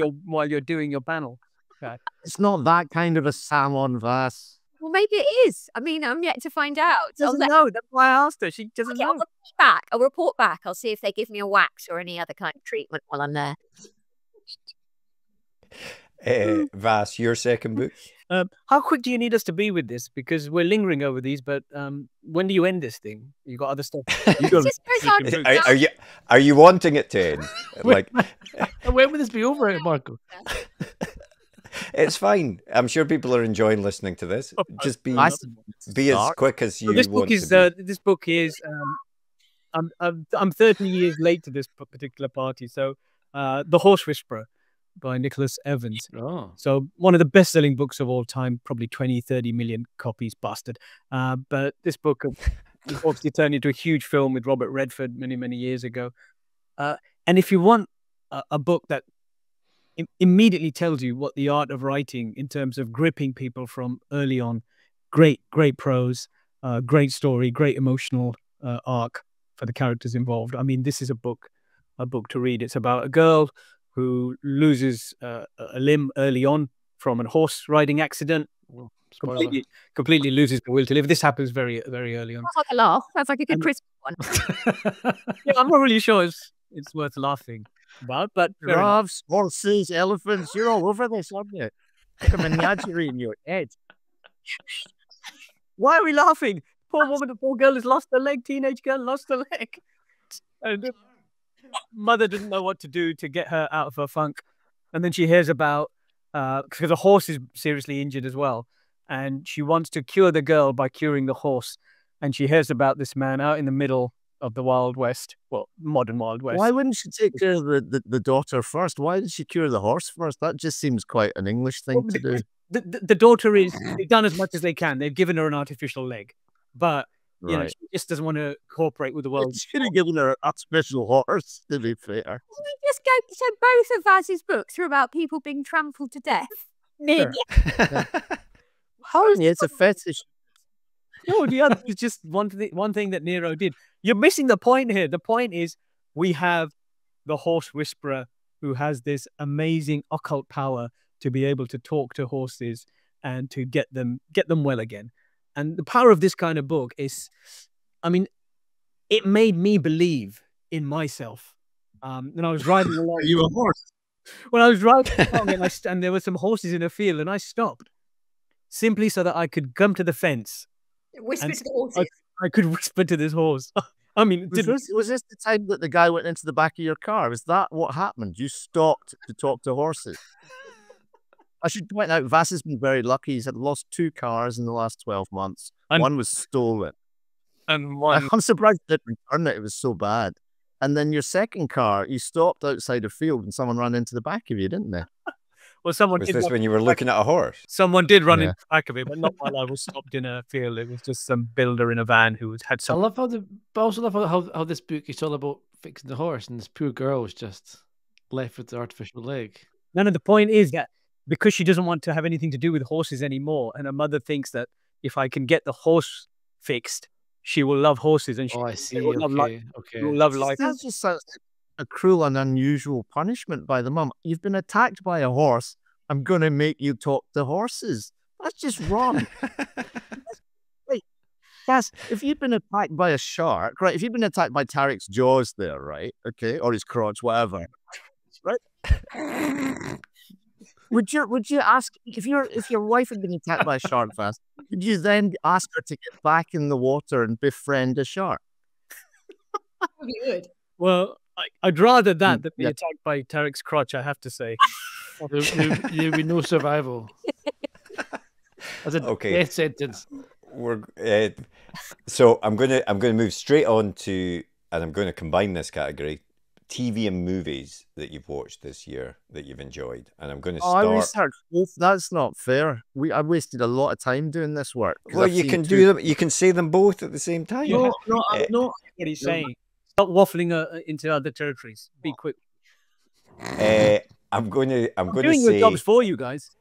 you're doing your panel. Okay. It's not that kind of a salon, Vas. Well, maybe it is. I mean, I'm yet to find out. Doesn't know. That's why I asked her. She doesn't know. I'll report back. I'll see if they give me a wax or any other kind of treatment while I'm there. Vas, your second book? How quick do you need us to be with this? Because we're lingering over these, but when do you end this thing? You got other stuff. Are you wanting it to end? Like, when will this be over, Marco? It's fine. I'm sure people are enjoying listening to this. Just be as quick as you want. This book is. I'm 30 years late to this particular party. So, The Horse Whisperer by Nicholas Evans. Oh. So one of the best-selling books of all time, probably 20-30 million copies, bastard. But this book obviously turned into a huge film with Robert Redford many years ago. And if you want a book that immediately tells you what the art of writing in terms of gripping people from early on, great prose, great story, great emotional arc for the characters involved. I mean, this is a book to read. It's about a girl who loses a limb early on from a horse riding accident. Completely loses the will to live. This happens very early on. Sounds like a laugh. Sounds like a good Christmas one. Yeah, I'm not really sure it's worth laughing about, but giraffes, horses, elephants, you're all over this, aren't you? Like a menagerie in your head. Why are we laughing? Poor woman, the poor girl has lost her leg. Teenage girl lost her leg. And mother didn't know what to do to get her out of her funk. And then she hears about, because the horse is seriously injured as well. And she wants to cure the girl by curing the horse. And she hears about this man out in the middle of the Wild West, well, modern Wild West. Why wouldn't she take care of the daughter first? Why did she cure the horse first? That just seems quite an English thing to do. The daughter they've done as much as they can. They've given her an artificial leg. But you know, she just doesn't want to cooperate with the world. Should have given her an artificial horse, to be fair. Can we just go? So both of Vaz's books are about people being trampled to death. Sure. How is it? It's a fetish. No, the other is just one thing that Nero did. You're missing the point here. The point is we have the horse whisperer who has this amazing occult power to be able to talk to horses and to get them well again. And the power of this kind of book is, I mean, it made me believe in myself. When I was riding along. Are you a horse? When I was riding along and there were some horses in a field and I stopped. simply so that I could come to the fence. Whisper to the horses. I could whisper to this horse. I mean, was this the time that the guy went into the back of your car? Was that what happened? You stopped to talk to horses? I should point out, Vas has been very lucky. He's had lost 2 cars in the last 12 months. One was stolen. And one... I'm surprised you didn't return it. It was so bad. And then your second car, you stopped outside a field and someone ran into the back of you, didn't they? Well, someone was this when you were looking at a horse? Someone did run into the back of it, but not while I was stopped in a field. It was just some builder in a van who had some. I love but I also love how this book is all about fixing the horse, and this poor girl was just left with the artificial leg. No, the point is that because she doesn't want to have anything to do with horses anymore, and her mother thinks that if I can get the horse fixed, she will love horses, and she will love life. She will love life. That's just a cruel and unusual punishment by the mum. You've been attacked by a horse. I'm going to make you talk to horses. That's just wrong. Wait, Cass, if you've been attacked by a shark, right? If you've been attacked by Tariq's jaws there, right? Okay, or his crotch, whatever, right? Would you ask if your wife had been attacked by a shark, Vas? Would you then ask her to get back in the water and befriend a shark? Probably would. Well, I'd rather that than be attacked by Tariq's crotch, I have to say. There'll be no survival. As a death sentence. So I'm gonna move straight on to, and I'm going to combine this category: TV and movies that you've watched this year that you've enjoyed. And I'm going to start. I researched both. That's not fair. I wasted a lot of time doing this work. Well, you can do them. You can say them both at the same time. No, I'm not. What he's saying. Stop waffling into other territories. Be quick. I'm going to doing say, your jobs for you guys.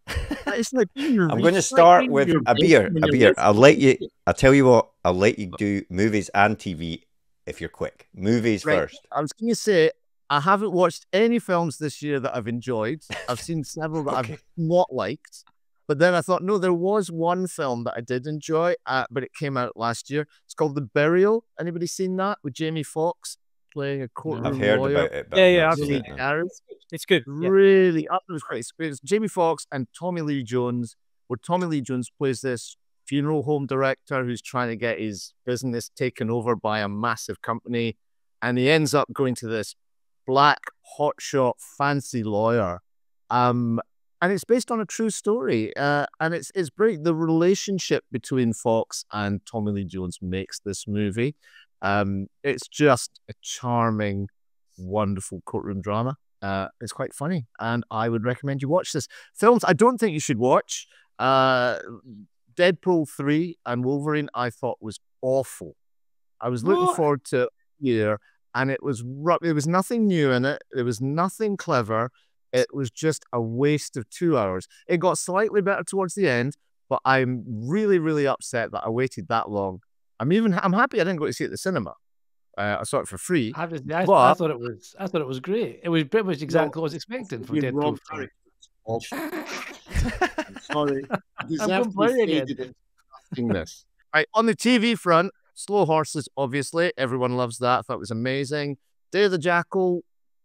I'm going to start with Abir. Abir, I'll tell you what. I'll let you do movies and TV if you're quick. Movies first. I was going to say I haven't watched any films this year that I've enjoyed. I've seen several that I've not liked. But then I thought, no, there was one film that I did enjoy, but it came out last year. It's called The Burial. Anybody seen that with Jamie Foxx playing a courtroom I've heard lawyer? about it. But I've seen it. It's good. Really, it was great. It's Jamie Foxx and Tommy Lee Jones, where Tommy Lee Jones plays this funeral home director who's trying to get his business taken over by a massive company, and he ends up going to this black hotshot fancy lawyer. And it's based on a true story, and it's great. The relationship between Fox and Tommy Lee Jones makes this movie. It's just a charming, wonderful courtroom drama. It's quite funny, and I would recommend you watch this. Films I don't think you should watch. Deadpool 3 and Wolverine I thought was awful. I was looking forward to year, and it was nothing new in it. There was nothing clever. It was just a waste of 2 hours. It got slightly better towards the end, but I'm really, really upset that I waited that long. I'm happy I didn't go to see it at the cinema. I saw it for free. I thought it was great. It was pretty much exactly what I was expecting from Deadpool 3. I'm sorry. I'm complaining again. Right, on the TV front, Slow Horses, obviously. Everyone loves that. I thought it was amazing. Day of the Jackal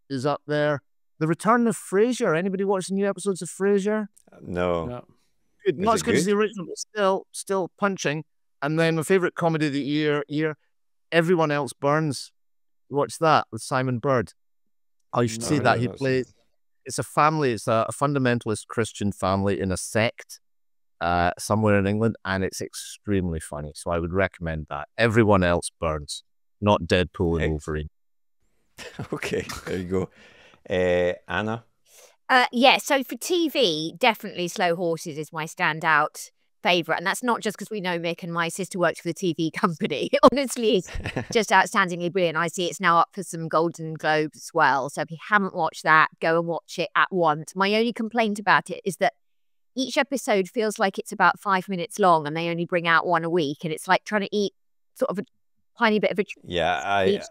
is up there. The Return of Frasier. Anybody watch the new episodes of Frasier? No. Good. Not as good as the original, but still punching. And then my favourite comedy of the year, Everyone Else Burns. Watch that with Simon Bird. Oh, you should see that. He plays. It's a family. It's a fundamentalist Christian family in a sect somewhere in England, and it's extremely funny. So I would recommend that. Everyone Else Burns, not Deadpool and Wolverine. Okay, there you go. Anna? So for TV, definitely Slow Horses is my standout favourite. And that's not just because we know Mick and my sister worked for the TV company. Honestly, it's just outstandingly brilliant. I see it's now up for some Golden Globes as well. So if you haven't watched that, go and watch it at once. My only complaint about it is that each episode feels like it's about 5 minutes long and they only bring out one a week. And it's like trying to eat sort of a tiny bit of a treat. Yeah,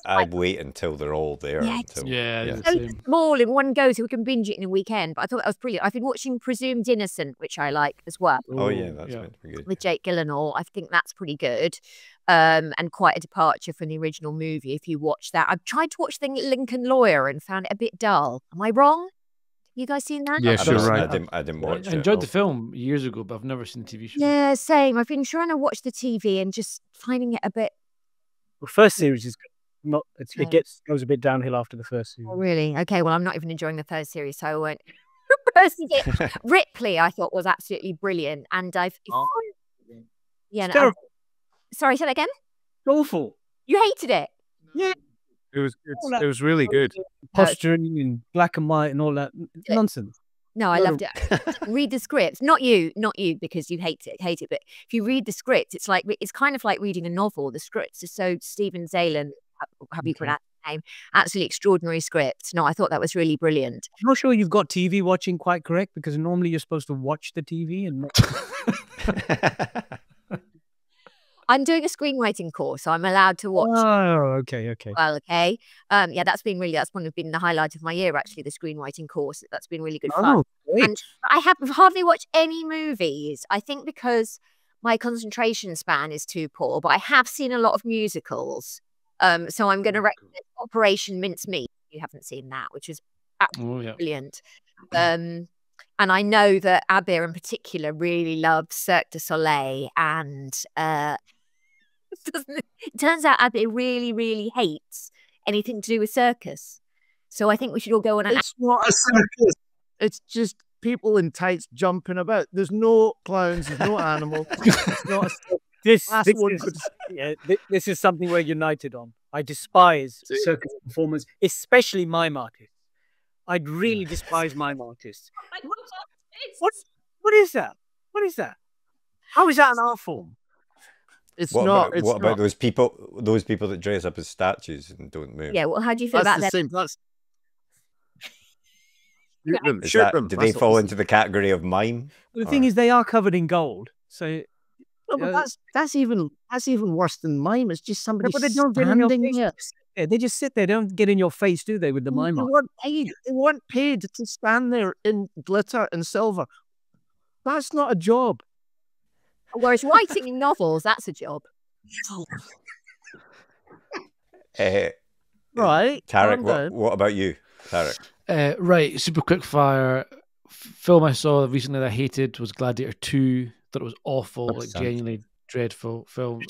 I wait until they're all there. So small in one go so we can binge it in a weekend. But I thought that was brilliant. I've been watching Presumed Innocent, which I like as well. Oh yeah, that's meant to be good. With Jake Gyllenhaal. I think that's pretty good. And quite a departure from the original movie if you watch that. I've tried to watch the Lincoln Lawyer and found it a bit dull. Am I wrong? You guys seen that? Yeah, sure, right. I didn't watch it. I enjoyed the film years ago, but I've never seen the TV show. Yeah, same. I've been trying to watch the TV and just finding it a bit. The first series is good. It goes a bit downhill after the first series. Oh, really? Okay, well, I'm not even enjoying the first series, so I won't. Ripley, I thought was absolutely brilliant, and sorry, say that again. Awful. You hated it. Yeah. It was really good. Posturing and black and white and all that nonsense. No, I loved it. Read the script. Not you, because you hate it. But if you read the script, it's kind of like reading a novel. The scripts are so Stephen Zalen, how you pronounce his name, absolutely extraordinary script. No, I thought that was really brilliant. I'm not sure you've got TV watching quite correct, because normally you're supposed to watch the TV and not... I'm doing a screenwriting course, so I'm allowed to watch. Oh, okay. Well, okay. Yeah, that's been the highlight of my year, actually, the screenwriting course. That's been really good fun. Great. And I have hardly watched any movies, I think because my concentration span is too poor, but I have seen a lot of musicals. So I'm going to recommend Operation Mincemeat. You haven't seen that, which is absolutely brilliant. And I know that Abir in particular really loves Cirque du Soleil, and it turns out Abir really, really hates anything to do with circus. So I think we should all go on. It's not a circus. It's just people in tights jumping about. There's no clowns. There's no animals. It's not a circus. This is something we're united on. I despise circus performers, especially mime artists. I'd really despise mime artists. What is that? What is that? How is that an art form? What about those people that dress up as statues and don't move? Yeah, well, how do you feel about that? Do they fall into the category of mime? Well, the thing is, they are covered in gold. So, but that's even worse than mime. It's just somebody standing there. Yeah, they just sit there. They don't get in your face, do they, with the mime? They weren't paid to stand there in glitter and silver. That's not a job. Whereas writing novels, that's a job. Right. Tarek, what about you, Tarek? Right, super quick fire. Film I saw recently that I hated was Gladiator 2. Thought it was awful, like genuinely dreadful film.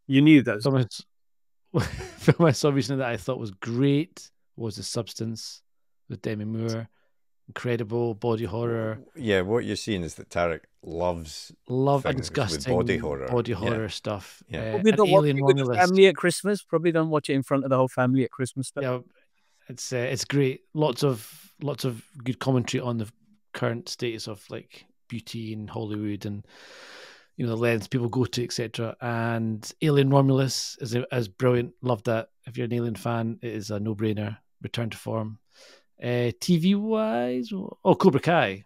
You knew those. Film I saw recently that I thought was great was The Substance with Demi Moore. Incredible body horror. Yeah, what you're seeing is that Tarek loves and disgusting body horror stuff. Yeah. Probably don't watch it with the family at Christmas. Probably don't watch it in front of the whole family at Christmas. Yeah, it's great. Lots of good commentary on the current status of like beauty in Hollywood and the lengths people go to, etc. And Alien Romulus is brilliant. Love that. If you're an Alien fan, it is a no-brainer. Return to form. TV wise, Cobra Kai.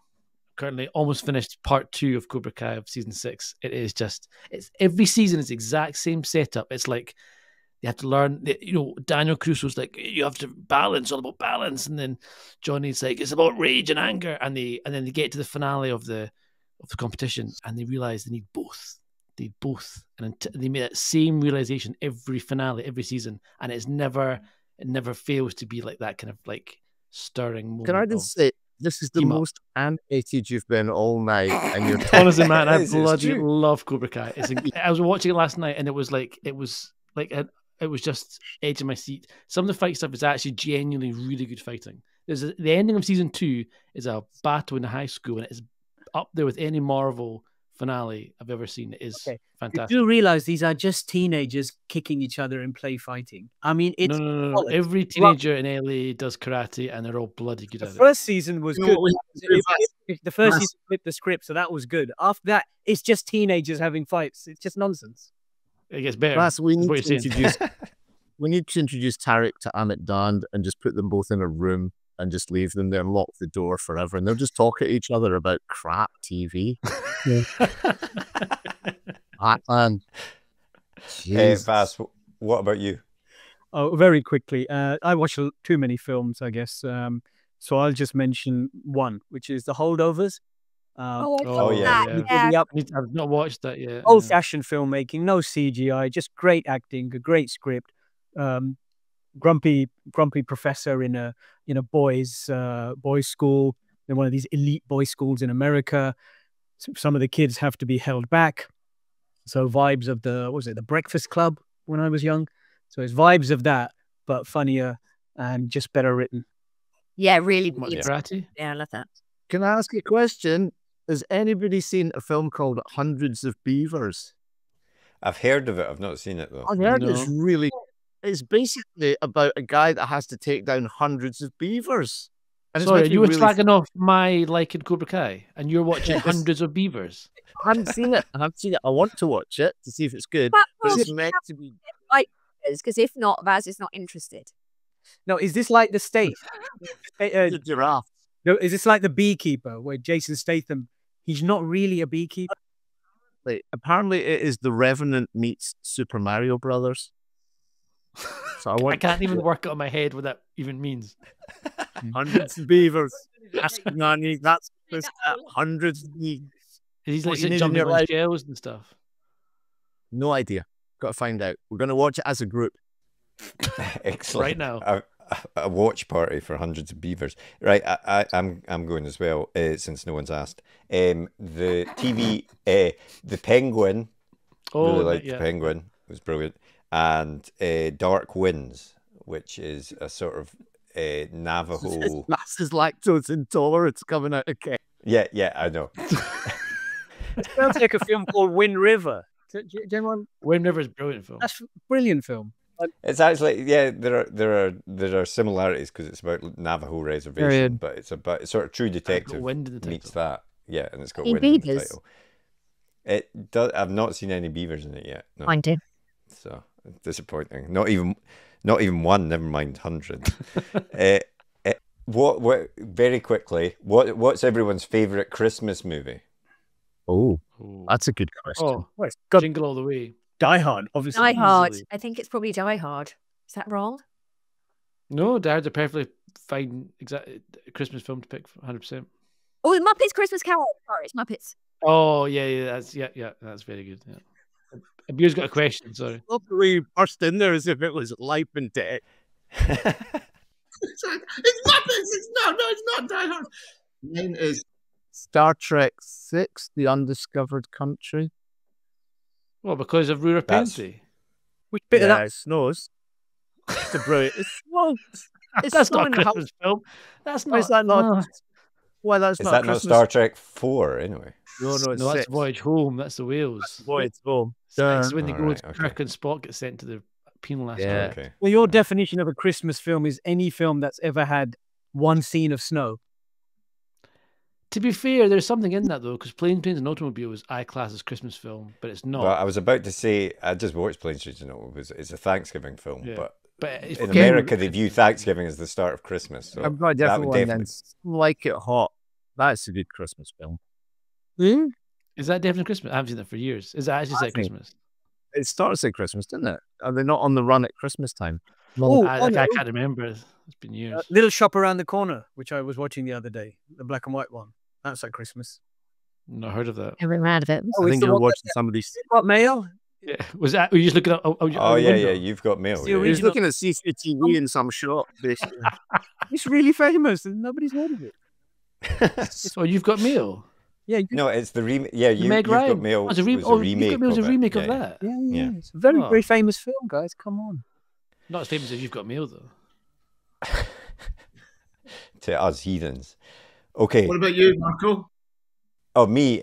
Currently almost finished part 2 of Cobra Kai of season 6. It's every season is the exact same setup. It's like you have to learn. Daniel Crusoe's like, you have to balance, all about balance, and then Johnny's like, it's about rage and anger, and then they get to the finale of the competition, and they realize they need both. And they made that same realization every finale, every season, and it never fails to be like that kind of like stirring moment. Can I just say, this is the most animated you've been all night, and you're honestly, man, I bloody love Cobra Kai. I was watching it last night, and it was just edge of my seat. Some of the fight stuff is actually genuinely really good fighting. The ending of season 2 is a battle in a high school, and it is up there with any Marvel finale I've ever seen. It is fantastic. You do realize these are just teenagers kicking each other in play fighting. I mean, it's no. Every teenager in LA does karate, and they're all bloody good at it. The first season was good. The first season flipped the script, so that was good. After that, it's just teenagers having fights. It's just nonsense. It gets better. We need to introduce Tarek to Amit Dand and just put them both in a room and just leave them there and lock the door forever, and they'll just talk at each other about crap TV. Man. Vas, what about you? Oh, very quickly. I watch too many films, I guess. So I'll just mention one, which is The Holdovers. Yeah. I've not watched that yet. Old-fashioned filmmaking, no CGI, just great acting, a great script. grumpy professor in a boys school, in one of these elite boys schools in America. Some of the kids have to be held back. So vibes of the Breakfast Club when I was young. So it's vibes of that, but funnier and just better written. Yeah, really. Yeah, I love that. Can I ask you a question? Has anybody seen a film called Hundreds of Beavers? I've heard of it. I've not seen it though. I've heard it's really. It's basically about a guy that has to take down hundreds of beavers. And sorry, you were slagging off my like in Cobra Kai, and you're watching Hundreds of Beavers. I haven't seen it. I want to watch it to see if it's good. But it's meant to be. Because if not, Vaz is not interested. No, is this like the state? The giraffe. No, is this like the Beekeeper, where Jason Statham? He's not really a beekeeper. Apparently, it is The Revenant meets Super Mario Brothers. So I can't even work it on my head what that even means. Hundreds of beavers. That's hundreds of beavers. He's like jumping on shells and stuff. No idea. Got to find out. We're going to watch it as a group. Excellent. Right now. A watch party for Hundreds of Beavers. Right, I'm going as well, since no one's asked. The TV, The Penguin. Really liked The Penguin. It was brilliant. And Dark Winds, which is a sort of Navajo. That's his lactose intolerance coming out of Kent. Yeah, I know. It sounds like a film called Wind River. Wind River is a brilliant film. That's a brilliant film. It's actually there are similarities because it's about Navajo reservation, but it's about sort of True Detective meets that. Yeah, and it's got wind in the title. It does. I've not seen any beavers in it yet. No. Mine do. So disappointing. Not even one. Never mind hundreds. What? Very quickly. What's everyone's favorite Christmas movie? Oh, that's a good question. Oh, Jingle All the Way. Die Hard, obviously. Die Hard. I think it's probably Die Hard. Is that wrong? No, Die Hard's a perfectly fine Christmas film to pick 100%. Oh, the Muppets Christmas Carol. Sorry, it's Muppets. Oh, yeah, that's very good. Yeah. Abir's got a question, sorry. Look, we burst in there as if it was life and death. It's Muppets! It's not Die Hard. Mine is Star Trek 6, The Undiscovered Country. Well, because of Rura Pensy. Which bit of that? It snows. It's a brilliant. That's not a Christmas film. That's not. Is that not? Well, that's not. Is that not Star Trek 4 anyway? No, it's that's Voyage Home. That's the Wales. Voyage Home. It's when they go to Kirk and Spock get sent to the penal aspect. Yeah. Okay. Well, your definition of a Christmas film is any film that's ever had one scene of snow. To be fair, there's something in that though, because Planes, and Automobiles I class as Christmas film, but it's not. Well, I was about to say I just watched Planes, Trains and Automobiles. It's a Thanksgiving film, but in America they view Thanksgiving as the start of Christmas. So I've got a different one then. Like It Hot. That's a good Christmas film. Is that definitely Christmas? I haven't seen that for years. Is that actually set Christmas? It starts at Christmas, didn't it? Are they not on the run at Christmas time? I can't remember. It's been years. Little Shop Around the Corner, which I was watching the other day, the black and white one. That's like Christmas. Not heard of that. Never heard of it. I think you were watching somebody's. Got Mail? Yeah. Was that? Were you just looking at? Yeah. You've got Mail. He was looking at CCTV in some shop, basically. It's really famous and nobody's heard of it. So You've Got Mail. Yeah. No, it's the remake. Yeah, You've Got Mail was a remake. You've Got Mail was a remake of that. Yeah. It's a very, very famous film, guys. Come on. Not as famous as You've Got Mail, though. To us heathens. Okay. What about you, Marco? Oh, me?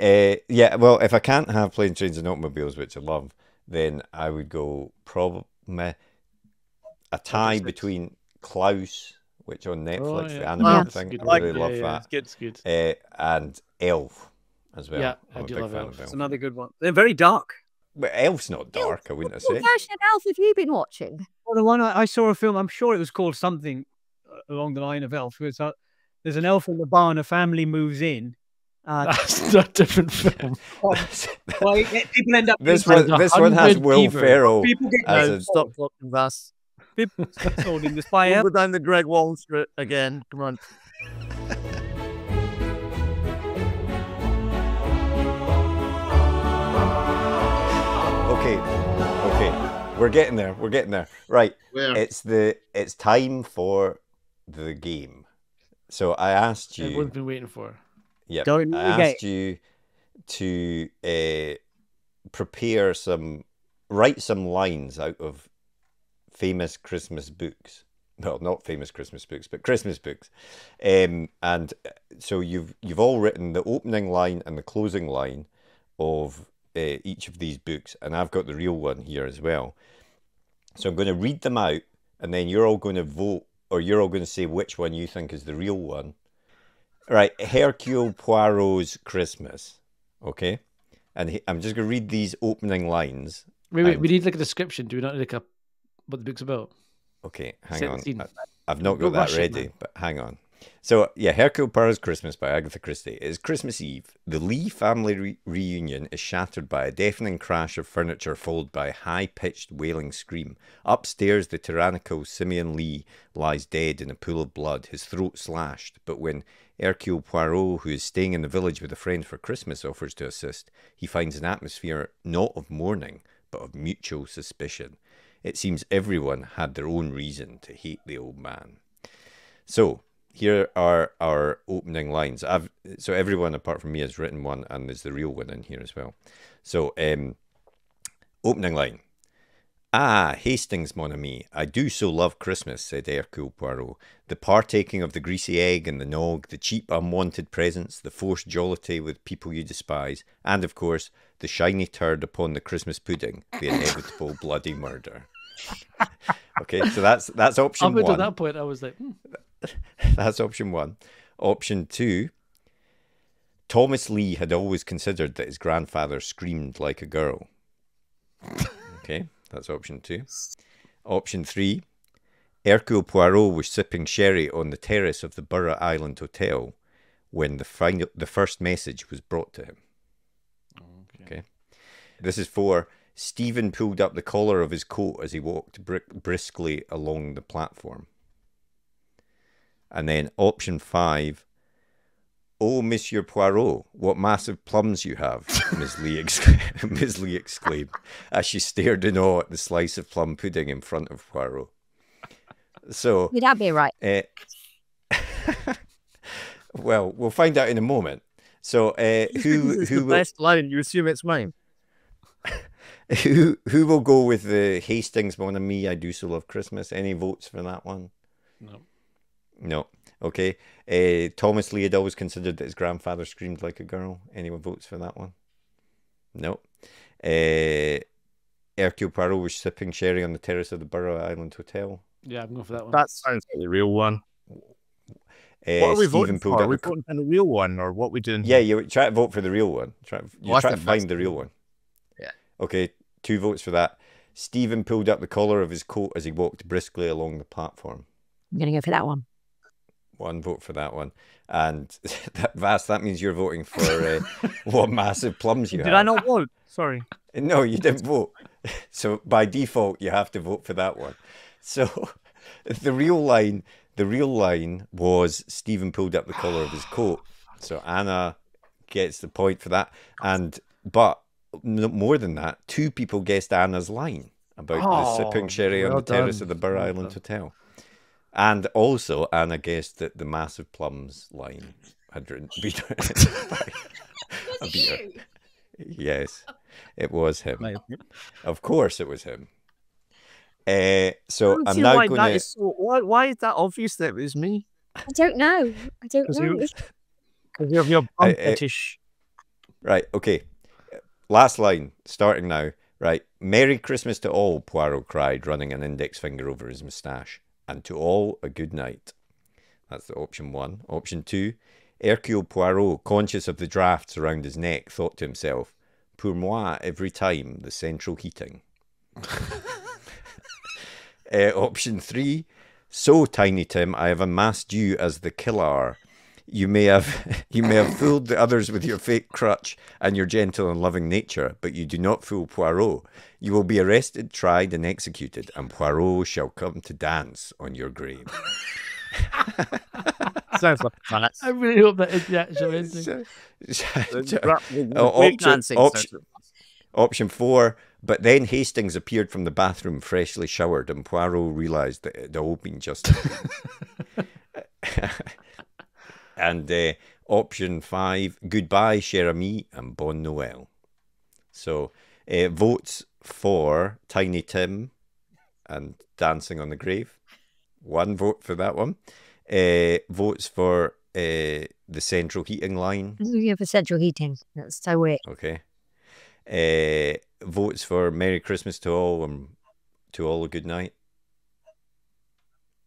Yeah, well, if I can't have Planes, Trains and Automobiles, which I love, then I would go probably a tie between Klaus, which on Netflix, the animated thing, I really love that. It's good. And Elf as well. Yeah, I do love Elf. It's another good one. They're very dark. But Elf's not dark, I wouldn't have said. What version of Elf have you been watching? Well, the one I saw a film, I'm sure it was called something along the line of Elf. There's an elf in the barn, a family moves in. That's not a different film. People end up. This one has Will Ferrell. People get stop talking Vass. People told him to spy out. We're down the Greg Wall Street again. Come on. Okay. We're getting there. We're getting there. Right. Where? It's time for the game. So I asked you. Everyone's been waiting for. Yep. I asked you to write some lines out of famous Christmas books. Well, not famous Christmas books, but Christmas books. And so you've all written the opening line and the closing line of each of these books, and I've got the real one here as well. So I'm going to read them out, and then you're all going to vote, or you're all going to say which one you think is the real one. Right, Hercule Poirot's Christmas. Okay, and I'm just going to read these opening lines. Wait, we need like a description. Do we not need like what the book's about? Okay, hang on. I've not got that ready, but hang on. So, yeah, Hercule Poirot's Christmas by Agatha Christie. It is Christmas Eve. The Lee family reunion is shattered by a deafening crash of furniture followed by a high-pitched wailing scream. Upstairs, the tyrannical Simeon Lee lies dead in a pool of blood, his throat slashed. But when Hercule Poirot, who is staying in the village with a friend for Christmas, offers to assist, he finds an atmosphere not of mourning, but of mutual suspicion. It seems everyone had their own reason to hate the old man. So, here are our opening lines. So everyone apart from me has written one, and there's the real one in here as well. So, opening line. Ah, Hastings, mon ami, I do so love Christmas, said Hercule Poirot. The partaking of the greasy egg and the nog, the cheap unwanted presents, the forced jollity with people you despise, and, of course, the shiny turd upon the Christmas pudding, the inevitable bloody murder. Okay, so that's option one. Up until that point, I was like, That's option one. Option two, Thomas Lee had always considered that his grandfather screamed like a girl. Okay, that's option two. Option three, Hercule Poirot was sipping sherry on the terrace of the Burra Island Hotel when the first message was brought to him. Okay. This is four. Stephen pulled up the collar of his coat as he walked briskly along the platform. And then option five, oh, Monsieur Poirot, what massive plums you have, Miss Lee exclaimed, as she stared in awe at the slice of plum pudding in front of Poirot. So would that be right? Well, we'll find out in a moment. So who's the best line? You assume it's mine. Who will go with the Hastings, mon ami, I do so love Christmas? Any votes for that one? No. Okay. Thomas Lee had always considered that his grandfather screamed like a girl. Anyone votes for that one? No. Hercule Poirot was sipping sherry on the terrace of the Burra Island Hotel. Yeah, I'm going for that one. That sounds like the real one. What are we voting for? Are we voting for the real one, or what we doing? Yeah, you try to vote for the real one. Try to find the real one. Yeah. Okay, 2 votes for that. Stephen pulled up the collar of his coat as he walked briskly along the platform. I'm going to go for that one. 1 vote for that one. And that means you're voting for what massive plums you have. Did I not vote? Sorry. No, you didn't vote. So by default, you have to vote for that one. So the real line was Stephen pulled up the collar of his coat. So Anna gets the point for that. But more than that, 2 people guessed Anna's line about the sipping sherry on the terrace of the Burra Island Hotel. And also, Anna guessed that the massive plums line had been by Abir. Yes, it was him. Of course, it was him. So I'm now going to. Why is that obvious that it was me? I don't know. Because you have your bum fetish. Right. Okay. Last line, starting now. Right. Merry Christmas to all, Poirot cried, running an index finger over his moustache. And to all, a good night. That's the option 1. Option 2, Hercule Poirot, conscious of the drafts around his neck, thought to himself, pour moi every time the central heating. Option 3, so Tiny Tim, I have unmasked you as the killer. You may have fooled the others with your fake crutch and your gentle and loving nature, but you do not fool Poirot. You will be arrested, tried, and executed, and Poirot shall come to dance on your grave. Sounds like fun. I really hope that is the actual ending. Option 4, but then Hastings appeared from the bathroom freshly showered and Poirot realised that it had all been just... And option 5, goodbye, cher ami, and bon Noël. So votes for Tiny Tim and Dancing on the Grave. 1 vote for that one. Votes for the central heating line. Yeah, for central heating. That's so weird. Okay. Votes for Merry Christmas to all and to all a good night.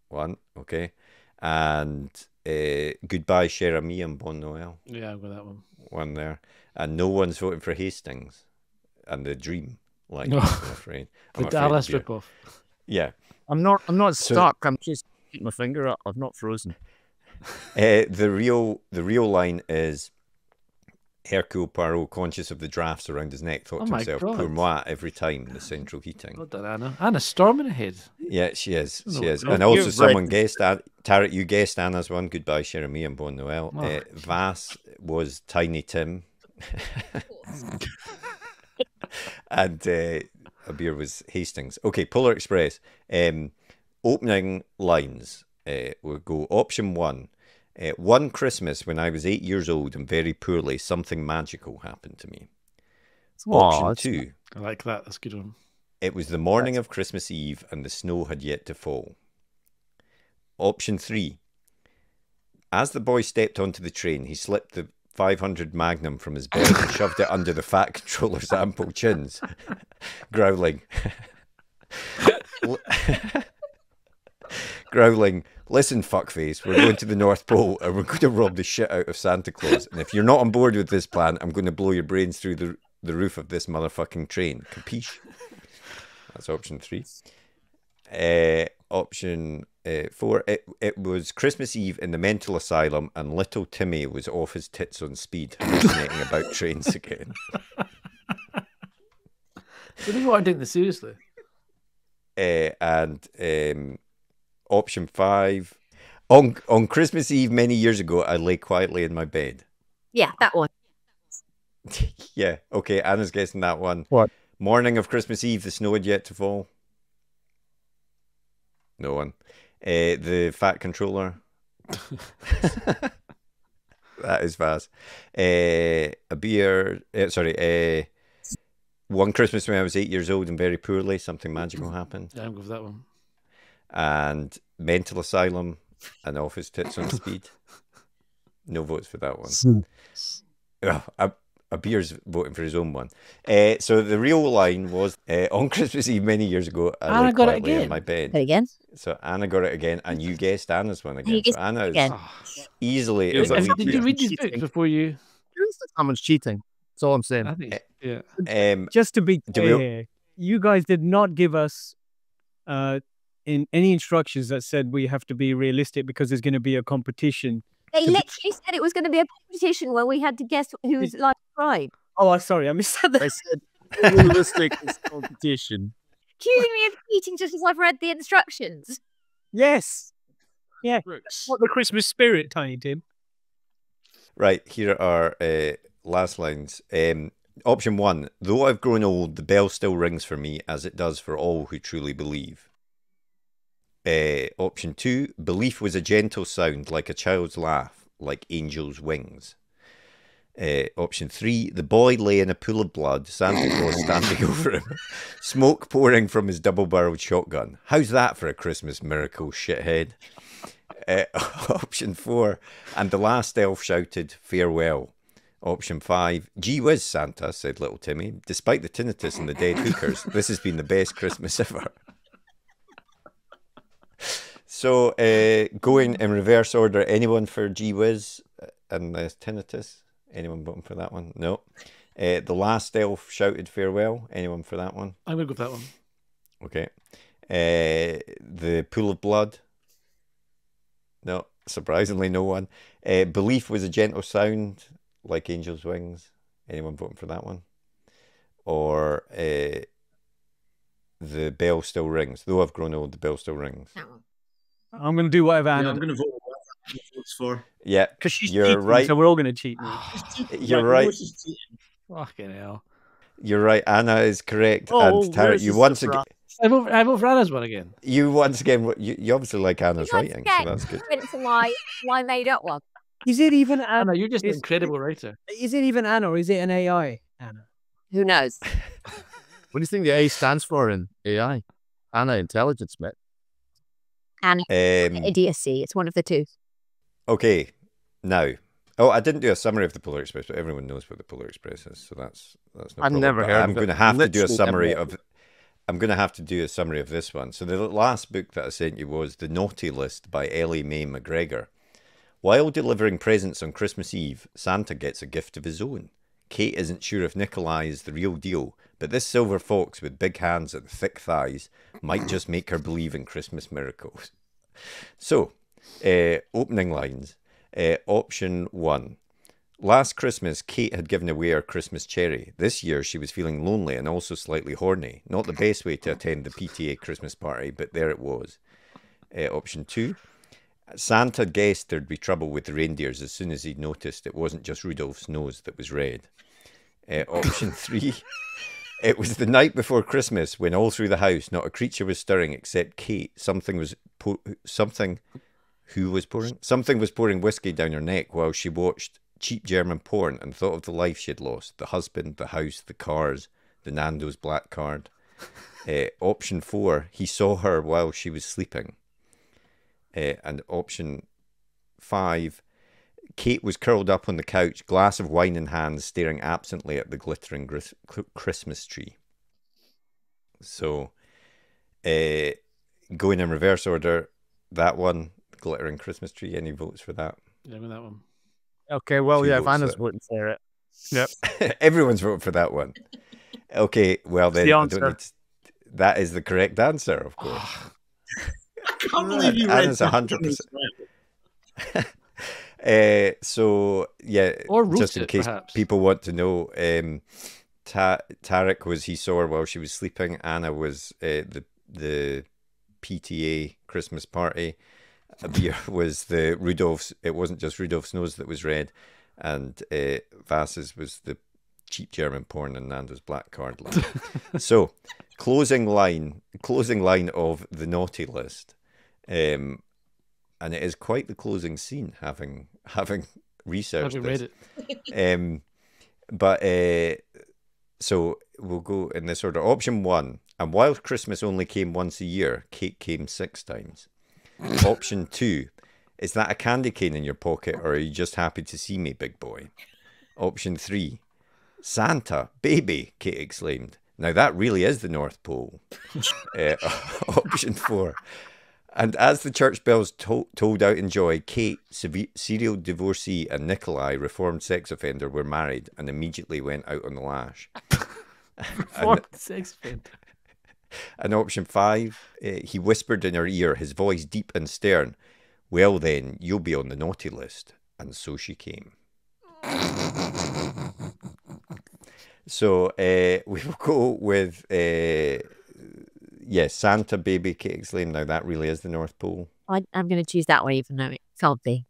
1. Okay. And goodbye, cher ami, and bon Noël. Yeah, I've got that one. 1 there. And no one's voting for Hastings and the Dream line. No. I'm afraid. The Dallas ripoff. Yeah. I'm not stuck. I'm just keeping my finger up. I've not frozen. The real line is Hercule Poirot, conscious of the drafts around his neck, thought to himself, pour moi every time the central heating. Well done, Anna. Anna's storming ahead. Yeah, she is. She is. And also someone guessed, Tarek, you guessed Anna's one, goodbye, cher ami, and bon Noël. Vass was Tiny Tim. And Abir was Hastings. Okay, Polar Express. Opening lines. We'll go option 1. One Christmas when I was 8 years old and very poorly, something magical happened to me. Option 2. I like that. That's a good one. It was the morning of Christmas Eve and the snow had yet to fall. Option 3. As the boy stepped onto the train, he slipped the 500 Magnum from his belt and shoved it under the fat controller's ample chins, growling. Growling, listen, fuckface, we're going to the North Pole and we're going to rob the shit out of Santa Claus. And if you're not on board with this plan, I'm going to blow your brains through the roof of this motherfucking train. Capiche? That's option 3. Option 4. It was Christmas Eve in the mental asylum and little Timmy was off his tits on speed, hallucinating about trains again. So they weren't taking this seriously. And option 5. On Christmas Eve many years ago, I lay quietly in my bed. Yeah, that one. Yeah, okay, Anna's guessing that one. What? Morning of Christmas Eve, the snow had yet to fall. No one. The fat controller. That is fast. One Christmas when I was 8 years old and very poorly, something magical happened. Yeah, I'm going for that one. And mental asylum and off his tits on speed. No votes for that one. Abir's voting for his own one. So the real line was on Christmas Eve many years ago. I lay quietly in my bed. Again. So Anna got it again, and you guessed Anna's one again. So Anna is again. easily. Did you read these books before you? Someone's cheating. That's all I'm saying. I think, yeah. Just to be clear, you guys did not give us in any instructions that said we have to be realistic because there's going to be a competition. They literally said it was going to be a competition where we had to guess who's like right. Oh, sorry, I missed that. They said realistic is competition. Accusing me of cheating just as I've read the instructions. Yes. Yeah. What the Christmas spirit, Tiny Tim. Right, here are last lines. Option 1. Though I've grown old, the bell still rings for me as it does for all who truly believe. Option 2. Belief was a gentle sound like a child's laugh, like angels' wings. Option 3. The boy lay in a pool of blood, Santa Claus standing over him, smoke pouring from his double-barreled shotgun. How's that for a Christmas miracle, shithead? Option 4. And the last elf shouted, farewell. Option 5. Gee whiz, Santa, said little Timmy. Despite the tinnitus and the dead hookers, this has been the best Christmas ever. So, going in reverse order, anyone for Gee whiz and the tinnitus? Anyone voting for that one? No. The last elf shouted farewell. Anyone for that one? I'm going to go with that one. Okay. The pool of blood? No. Surprisingly, no one. Belief was a gentle sound like angels' wings. Anyone voting for that one? Or the bell still rings. Though I've grown old, the bell still rings. I'm going to do whatever Anna. Yeah, I'm going to vote Anna votes for. Yeah, because she's you're cheating, right. so we're all going to cheat. You're right. Fucking hell. You're right. Anna is correct. Oh, and Tarek, you once again. I'm over Anna's one again. You once again. You obviously like Anna's writing, so that's good. It's my made up one. Is it even Anna? You're just an incredible writer. Is it even Anna, or is it an AI, Anna? Who knows? What do you think the A stands for in AI? Anna, intelligence, mate. And idiocy. It's one of the two. Okay, now. Oh, I didn't do a summary of the Polar Express, but everyone knows what the Polar Express is, so that's no problem. I've never heard of it. I'm going to have to do a summary of. I'm going to have to do a summary of this one. So the last book that I sent you was The Naughty List by Ellie Mae McGregor. While delivering presents on Christmas Eve, Santa gets a gift of his own. Kate isn't sure if Nikolai is the real deal, but this silver fox with big hands and thick thighs might just make her believe in Christmas miracles. So, opening lines. Option 1. Last Christmas, Kate had given away her Christmas cherry. This year, she was feeling lonely and also slightly horny. Not the best way to attend the PTA Christmas party, but there it was. Option 2. Santa guessed there'd be trouble with the reindeers as soon as he'd noticed it wasn't just Rudolph's nose that was red. Option 3. It was the night before Christmas when all through the house not a creature was stirring except Kate. Something was pouring whiskey down her neck while she watched cheap German porn and thought of the life she'd lost. The husband, the house, the cars, the Nando's black card. Option 4. He saw her while she was sleeping. And option 5. Kate was curled up on the couch, glass of wine in hand, staring absently at the glittering Christmas tree. So, going in reverse order, that one, glittering Christmas tree. Any votes for that? Yeah, that one. Okay, well, yeah, Vanna's voting for it. Yep. Everyone's voting for that one. Okay, well then, that is the correct answer, of course. I can't believe you read Anna's 100%. So yeah, or just in case perhaps people want to know, Tarek was he saw her while she was sleeping. Anna was the PTA Christmas party. Abir was the Rudolph's. It wasn't just Rudolph's nose that was red, and Vass's was the cheap German porn and Nando's black card line. So, closing line of the naughty list, and it is quite the closing scene. Having researched read it, but so we'll go in this order. Option 1, and while Christmas only came once a year, Kate came 6 times. Option 2, is that a candy cane in your pocket, or are you just happy to see me, big boy? Option 3, Santa, baby, Kate exclaimed. Now that really is the North Pole. Option 4, and as the church bells tolled out in joy, Kate, serial divorcee, and Nikolai, reformed sex offender, were married and immediately went out on the lash. Reformed sex offender. And option 5, he whispered in her ear, his voice deep and stern, well then, you'll be on the naughty list. And so she came. So we will go with, Santa, baby, Kate exclaimed. Now that really is the North Pole. I'm going to choose that one, even though it can't be.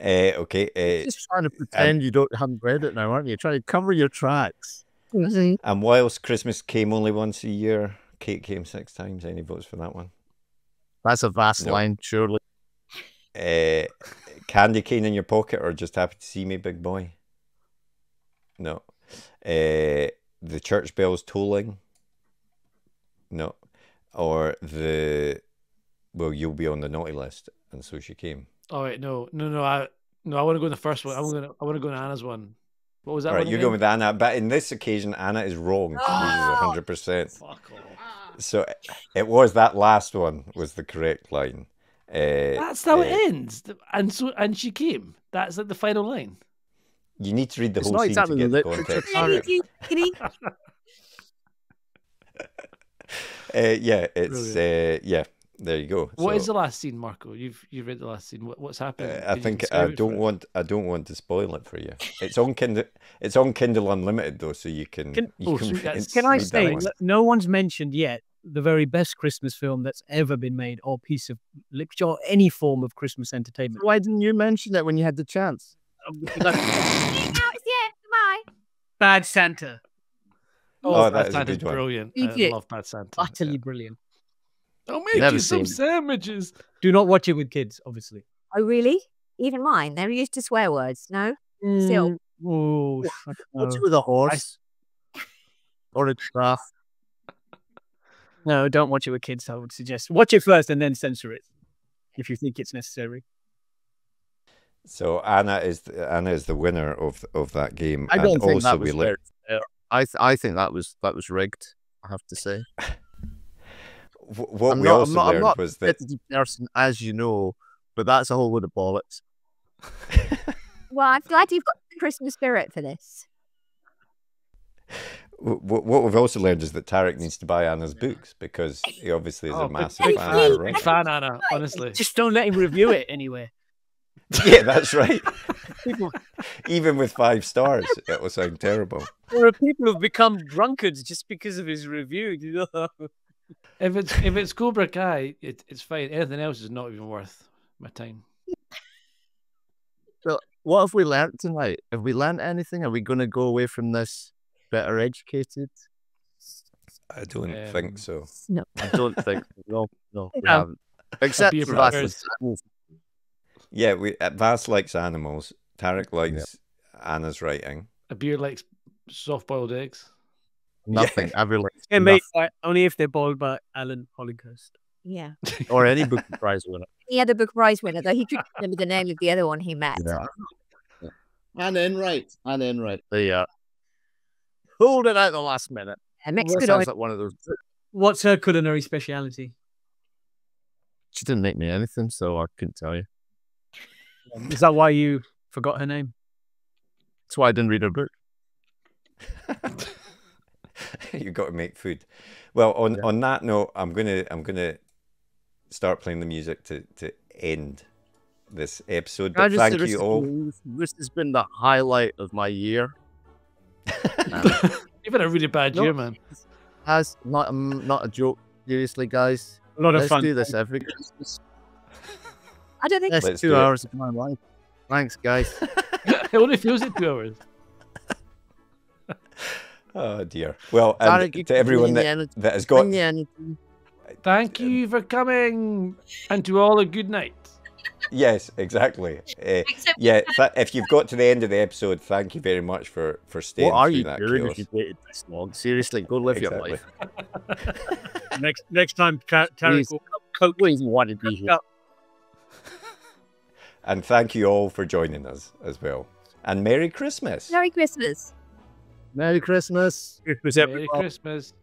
Okay. Just trying to pretend you haven't read it now, aren't you? Trying to cover your tracks. And whilst Christmas came only once a year, Kate came 6 times. Any votes for that one? That's a vast line, surely. Candy cane in your pocket, or just happy to see me, big boy? No. The church bells tolling? No. Or you'll be on the naughty list, and so she came. Oh wait, no. I want to go in the first one. I want to go in Anna's one. What was that? All right, one you're again? going with Anna, but in this occasion, Anna is wrong. She loses 100%. Fuck off. So it was that last one was the correct line. That's how it ends. And she came. That's like the final line. You need to read the It's whole not scene exactly to get the literature. context. There you go. What is the last scene, Marco? You've read the last scene. What's happened? I think I don't want to spoil it for you. It's on Kindle. It's on Kindle Unlimited though, so you can. Can I say no one's mentioned yet the very best Christmas film that's ever been made, or piece of literature, or any form of Christmas entertainment? Why didn't you mention it when you had the chance? Goodbye. Bad Santa. Oh, Bad that is a Santa's good one. brilliant. I Idiot. love Bad Santa. Utterly brilliant. I'll make Never you some seen. sandwiches. Do not watch it with kids, obviously. Oh, really? Even mine. They're used to swear words. No? Still. Oh, What's it with a horse? Or a giraffe? no, don't watch it with kids. I would suggest watch it first and then censor it if you think it's necessary. So Anna is the winner of that game. I don't and think also that was fair. I think that was rigged. I have to say. What we also learned was that person, as you know, but that's a whole load of bollocks. Well, I'm glad you've got the Christmas spirit for this. what we've also learned is that Tarek needs to buy Anna's books because he obviously is a massive big fan fan, of her. big fan, Anna. Honestly, Just don't let him review it anyway. Yeah, that's right. Even with 5 stars, it will sound terrible. There are people who've become drunkards just because of his review. You know? if it's Cobra Kai, it's fine. Anything else is not even worth my time. So, what have we learnt tonight? Have we learnt anything? Are we going to go away from this better educated? I don't think so. No. I don't think. No, we haven't. Except Abir for Mukherjee. that. Yeah, Vas likes animals. Tarek likes Anna's writing. Abir likes soft-boiled eggs. Nothing. Ever like Yeah, mate, only if they're boiled by Alan Hollinghurst. Yeah. or any book prize winner. Any other book prize winner, though, he could remember the name of the other one he met. Yeah. Anna Enright. Yeah. Pulled it out the last minute. Mexican Sounds like one of those. What's her culinary speciality? She didn't make me anything, so I couldn't tell you. Is that why you forgot her name? That's why I didn't read her book. You've got to make food. Well, on that note, I'm gonna start playing the music to end this episode. But thank you all. This has been the highlight of my year. You've had a really bad year, man. Has not a joke. Seriously, guys, A lot of let's fun. do this every Christmas. I don't think That's Let's 2 do it. hours of my life. Thanks, guys. It only feels like 2 hours. Oh dear. Well, and Tarek, to everyone that has got. Thank you for coming, and to all a good night. Yes, exactly. If you've got to the end of the episode, thank you very much for staying What are through you that doing chaos. if you waited this long? Seriously, go live your Exactly. life. Next time, Tarek Please. will come Please, you want to be here. And thank you all for joining us as well. And Merry Christmas. Merry Christmas. Merry Christmas. Christmas, Merry everyone. Christmas.